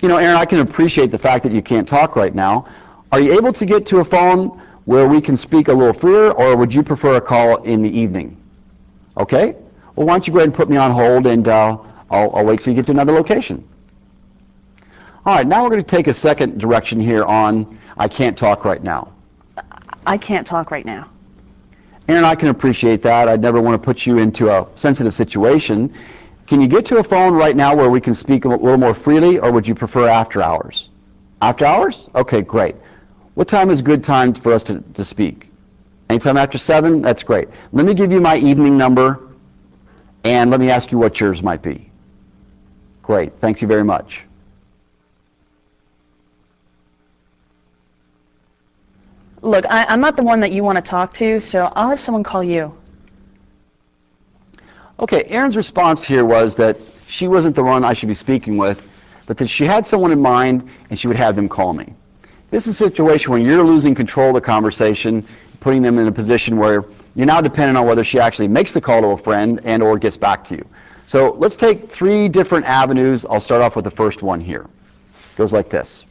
You know, Erin, I can appreciate the fact that you can't talk right now. Are you able to get to a phone where we can speak a little freer, or would you prefer a call in the evening? Okay? Well, why don't you go ahead and put me on hold, and I'll wait till you get to another location. All right, now we're going to take a second direction here on I can't talk right now. I can't talk right now. Aaron, I can appreciate that. I'd never want to put you into a sensitive situation. Can you get to a phone right now where we can speak a little more freely, or would you prefer after hours? After hours? Okay, great. What time is a good time for us to speak? Anytime after 7? That's great. Let me give you my evening number, and let me ask you what yours might be. Great. Thank you very much. Look, I'm not the one that you want to talk to, so I'll have someone call you. Okay, Erin's response here was that she wasn't the one I should be speaking with, but that she had someone in mind and she would have them call me. This is a situation when you're losing control of the conversation, putting them in a position where you're now dependent on whether she actually makes the call to a friend and or gets back to you. So let's take 3 different avenues. I'll start off with the first one here. It goes like this.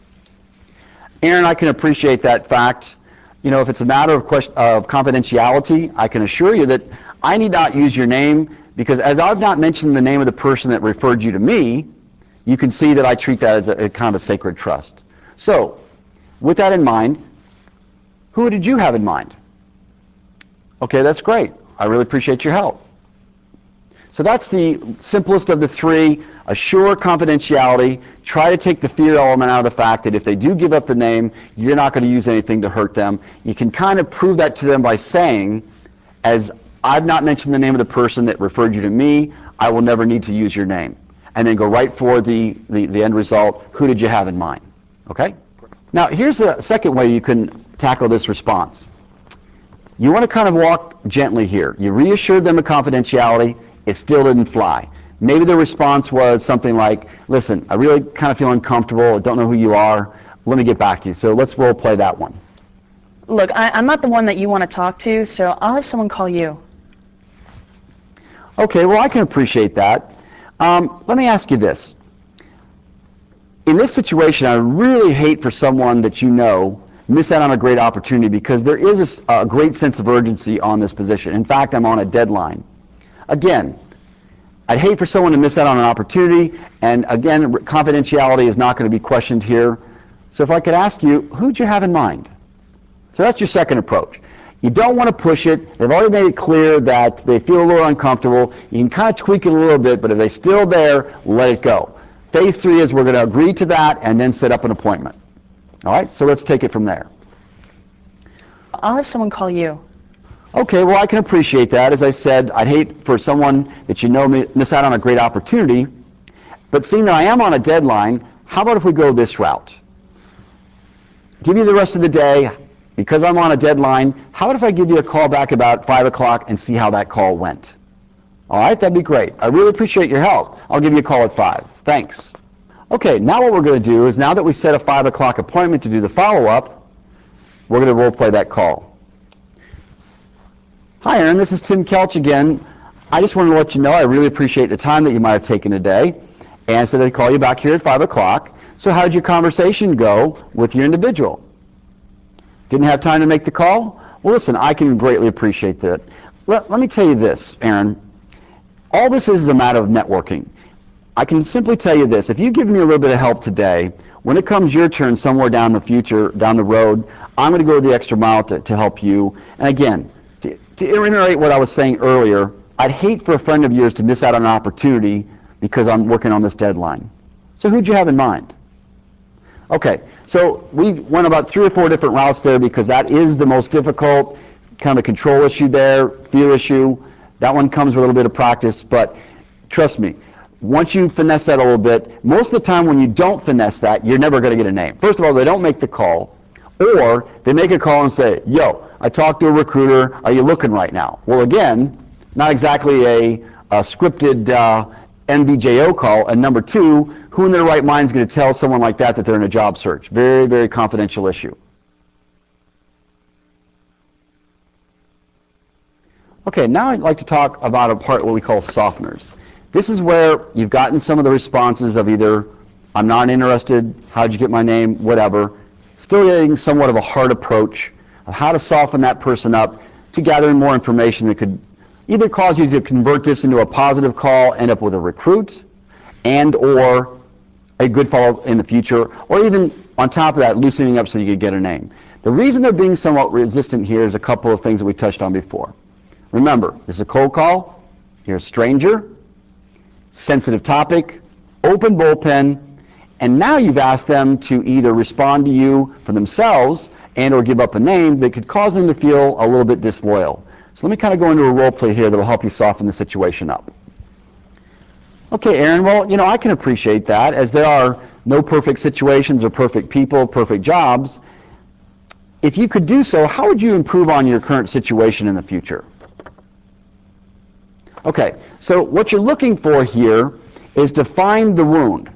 Erin, I can appreciate that fact. You know, if it's a matter of confidentiality, I can assure you that I need not use your name, because as I've not mentioned the name of the person that referred you to me, you can see that I treat that as a kind of a sacred trust. So, with that in mind, who did you have in mind? Okay, that's great. I really appreciate your help. So that's the simplest of the 3. Assure confidentiality. Try to take the fear element out of the fact that if they do give up the name, you're not going to use anything to hurt them. You can kind of prove that to them by saying, as I've not mentioned the name of the person that referred you to me, I will never need to use your name. And then go right for the end result. Who did you have in mind? Okay? Now, here's the second way you can tackle this response. You want to kind of walk gently here. You reassured them of confidentiality. It still didn't fly. Maybe the response was something like, listen, I really kind of feel uncomfortable. I don't know who you are. Let me get back to you. So let's role play that one. Look, I'm not the one that you want to talk to, so I'll have someone call you. Okay, well, I can appreciate that. Let me ask you this. In this situation, I really hate for someone that you know miss out on a great opportunity, because there is a great sense of urgency on this position. In fact, I'm on a deadline. Again, I'd hate for someone to miss out on an opportunity, and again, confidentiality is not going to be questioned here. So if I could ask you, who'd you have in mind? So that's your second approach. You don't want to push it. They've already made it clear that they feel a little uncomfortable. You can kind of tweak it a little bit, but if they're still there, let it go. Phase 3 is we're going to agree to that and then set up an appointment. All right, so let's take it from there. I'll have someone call you. Okay, well, I can appreciate that. As I said, I'd hate for someone that you know miss out on a great opportunity. But seeing that I am on a deadline, how about if we go this route? Give you the rest of the day. Because I'm on a deadline, how about if I give you a call back about 5 o'clock and see how that call went? All right, that'd be great. I really appreciate your help. I'll give you a call at 5. Thanks. Okay, now what we're going to do is, now that we set a 5 o'clock appointment to do the follow-up, we're going to role play that call. Hi, Aaron, this is Tim Kelch again. I just wanted to let you know I really appreciate the time that you might have taken today, and said I'd call you back here at 5 o'clock. So how did your conversation go with your individual? Didn't have time to make the call? Well, listen, I can greatly appreciate that. Let me tell you this, Aaron. All this is a matter of networking. I can simply tell you this. If you give me a little bit of help today, when it comes your turn somewhere down the future, down the road, I'm going to go the extra mile to help you. And again, to reiterate what I was saying earlier, I'd hate for a friend of yours to miss out on an opportunity because I'm working on this deadline. So who'd you have in mind? Okay, so we went about 3 or 4 different routes there because that is the most difficult, kind of a control issue there, fear issue. That one comes with a little bit of practice, but trust me, once you finesse that a little bit, most of the time when you don't finesse that, you're never going to get a name. First of all, they don't make the call, or they make a call and say, yo, I talked to a recruiter, are you looking right now? Well, again, not exactly a scripted NVJO call, and number 2, who in their right mind is going to tell someone like that that they're in a job search? Very, very confidential issue. Okay, now I'd like to talk about a part what we call softeners. This is where you've gotten some of the responses of either, I'm not interested, how'd you get my name, whatever. Still getting somewhat of a hard approach of how to soften that person up to gathering more information that could either cause you to convert this into a positive call, end up with a recruit, and or a good follow-up in the future, or even on top of that, loosening up so you could get a name. The reason they're being somewhat resistant here is a couple of things that we touched on before. Remember, this is a cold call, you're a stranger, sensitive topic, open bullpen, and now you've asked them to either respond to you for themselves and or give up a name that could cause them to feel a little bit disloyal. So let me kind of go into a role play here that will help you soften the situation up. Okay, Aaron, well, you know, I can appreciate that, as there are no perfect situations or perfect people, perfect jobs. If you could do so, how would you improve on your current situation in the future? Okay, so what you're looking for here is to find the wound.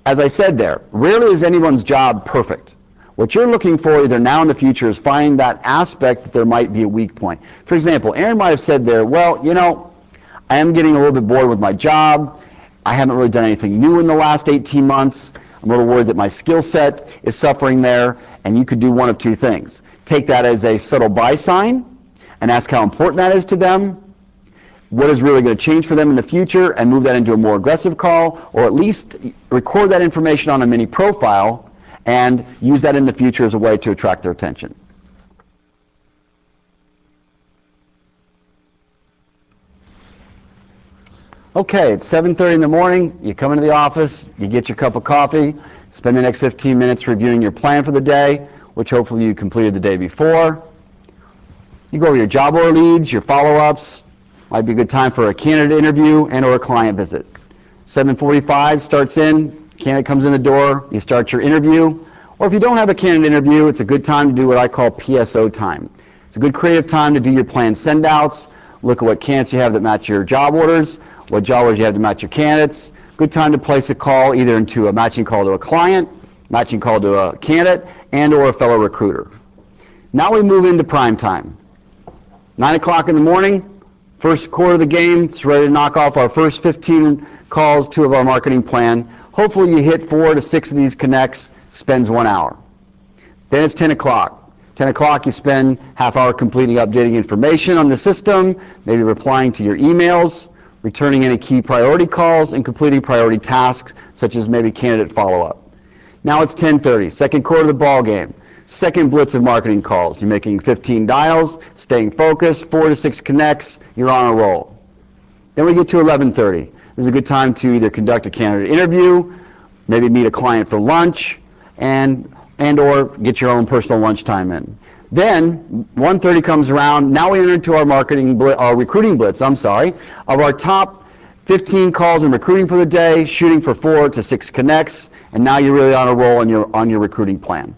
As I said there, rarely is anyone's job perfect. What you're looking for either now or in the future is find that aspect that there might be a weak point. For example, Aaron might have said there, well, you know, I am getting a little bit bored with my job. I haven't really done anything new in the last 18 months. I'm a little worried that my skill set is suffering there, and you could do one of 2 things. Take that as a subtle buy sign and ask how important that is to them, what is really going to change for them in the future, and move that into a more aggressive call, or at least record that information on a mini profile and use that in the future as a way to attract their attention. Okay, it's 7:30 in the morning, you come into the office, you get your cup of coffee, spend the next 15 minutes reviewing your plan for the day, which hopefully you completed the day before. You go over your job order leads, your follow-ups. Might be a good time for a candidate interview and or a client visit. 7:45 starts in, candidate comes in the door, you start your interview. Or if you don't have a candidate interview, it's a good time to do what I call PSO time. It's a good creative time to do your plan send-outs, look at what candidates you have that match your job orders, what job orders you have to match your candidates. Good time to place a call either into a matching call to a client, matching call to a candidate, and or a fellow recruiter. Now we move into prime time. 9 o'clock in the morning, first quarter of the game, it's ready to knock off our first 15 calls to of our marketing plan. Hopefully you hit 4 to 6 of these connects, spends 1 hour. Then it's 10 o'clock. 10 o'clock you spend half hour completing updating information on the system, maybe replying to your emails, returning any key priority calls, and completing priority tasks such as maybe candidate follow-up. Now it's 10:30, second quarter of the ball game. second blitz of marketing calls. You're making 15 dials, staying focused, 4 to 6 connects, you're on a roll. Then we get to 11:30. This is a good time to either conduct a candidate interview, maybe meet a client for lunch, and or get your own personal lunchtime in. Then 1:30 comes around. Now we enter into our recruiting blitz, of our top 15 calls in recruiting for the day, shooting for 4 to 6 connects, and now you're really on a roll on your recruiting plan.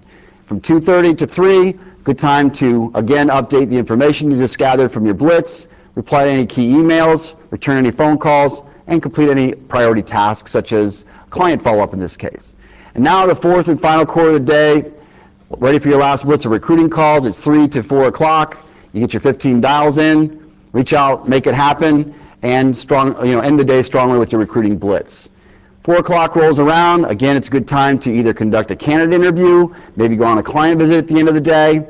From 2:30 to 3, good time to again update the information you just gathered from your blitz, reply to any key emails, return any phone calls, and complete any priority tasks such as client follow-up in this case. And now the fourth and final quarter of the day, ready for your last blitz of recruiting calls. It's 3 to 4 o'clock. You get your 15 dials in, reach out, make it happen, and end the day strongly with your recruiting blitz. 4 o'clock rolls around. Again, it's a good time to either conduct a candidate interview, maybe go on a client visit at the end of the day.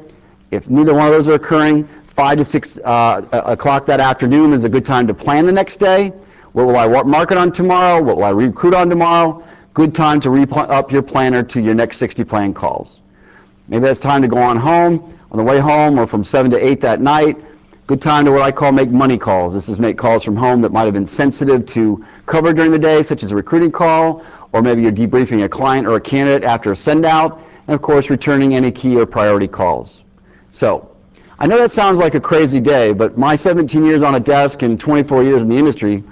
If neither one of those are occurring, 5 to 6 o'clock that afternoon is a good time to plan the next day. What will I market on tomorrow? What will I recruit on tomorrow? Good time to up your planner to your next 60 plan calls. Maybe it's time to go on home, on the way home, or from 7 to 8 that night. Good time to what I call make money calls. This is make calls from home that might have been sensitive to cover during the day, such as a recruiting call, or maybe you're debriefing a client or a candidate after a send out, and of course returning any key or priority calls. So, I know that sounds like a crazy day, but my 17 years on a desk and 24 years in the industry,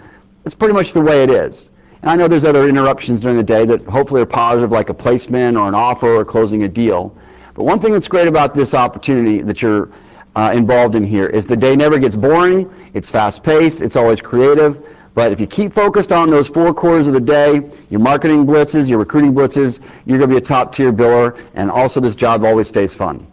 it's pretty much the way it is. And I know there's other interruptions during the day that hopefully are positive, like a placement or an offer or closing a deal. But one thing that's great about this opportunity that you're involved in here is the day never gets boring, it's fast-paced, it's always creative, but if you keep focused on those 4 quarters of the day, your marketing blitzes, your recruiting blitzes, you're going to be a top-tier biller, and also this job always stays fun.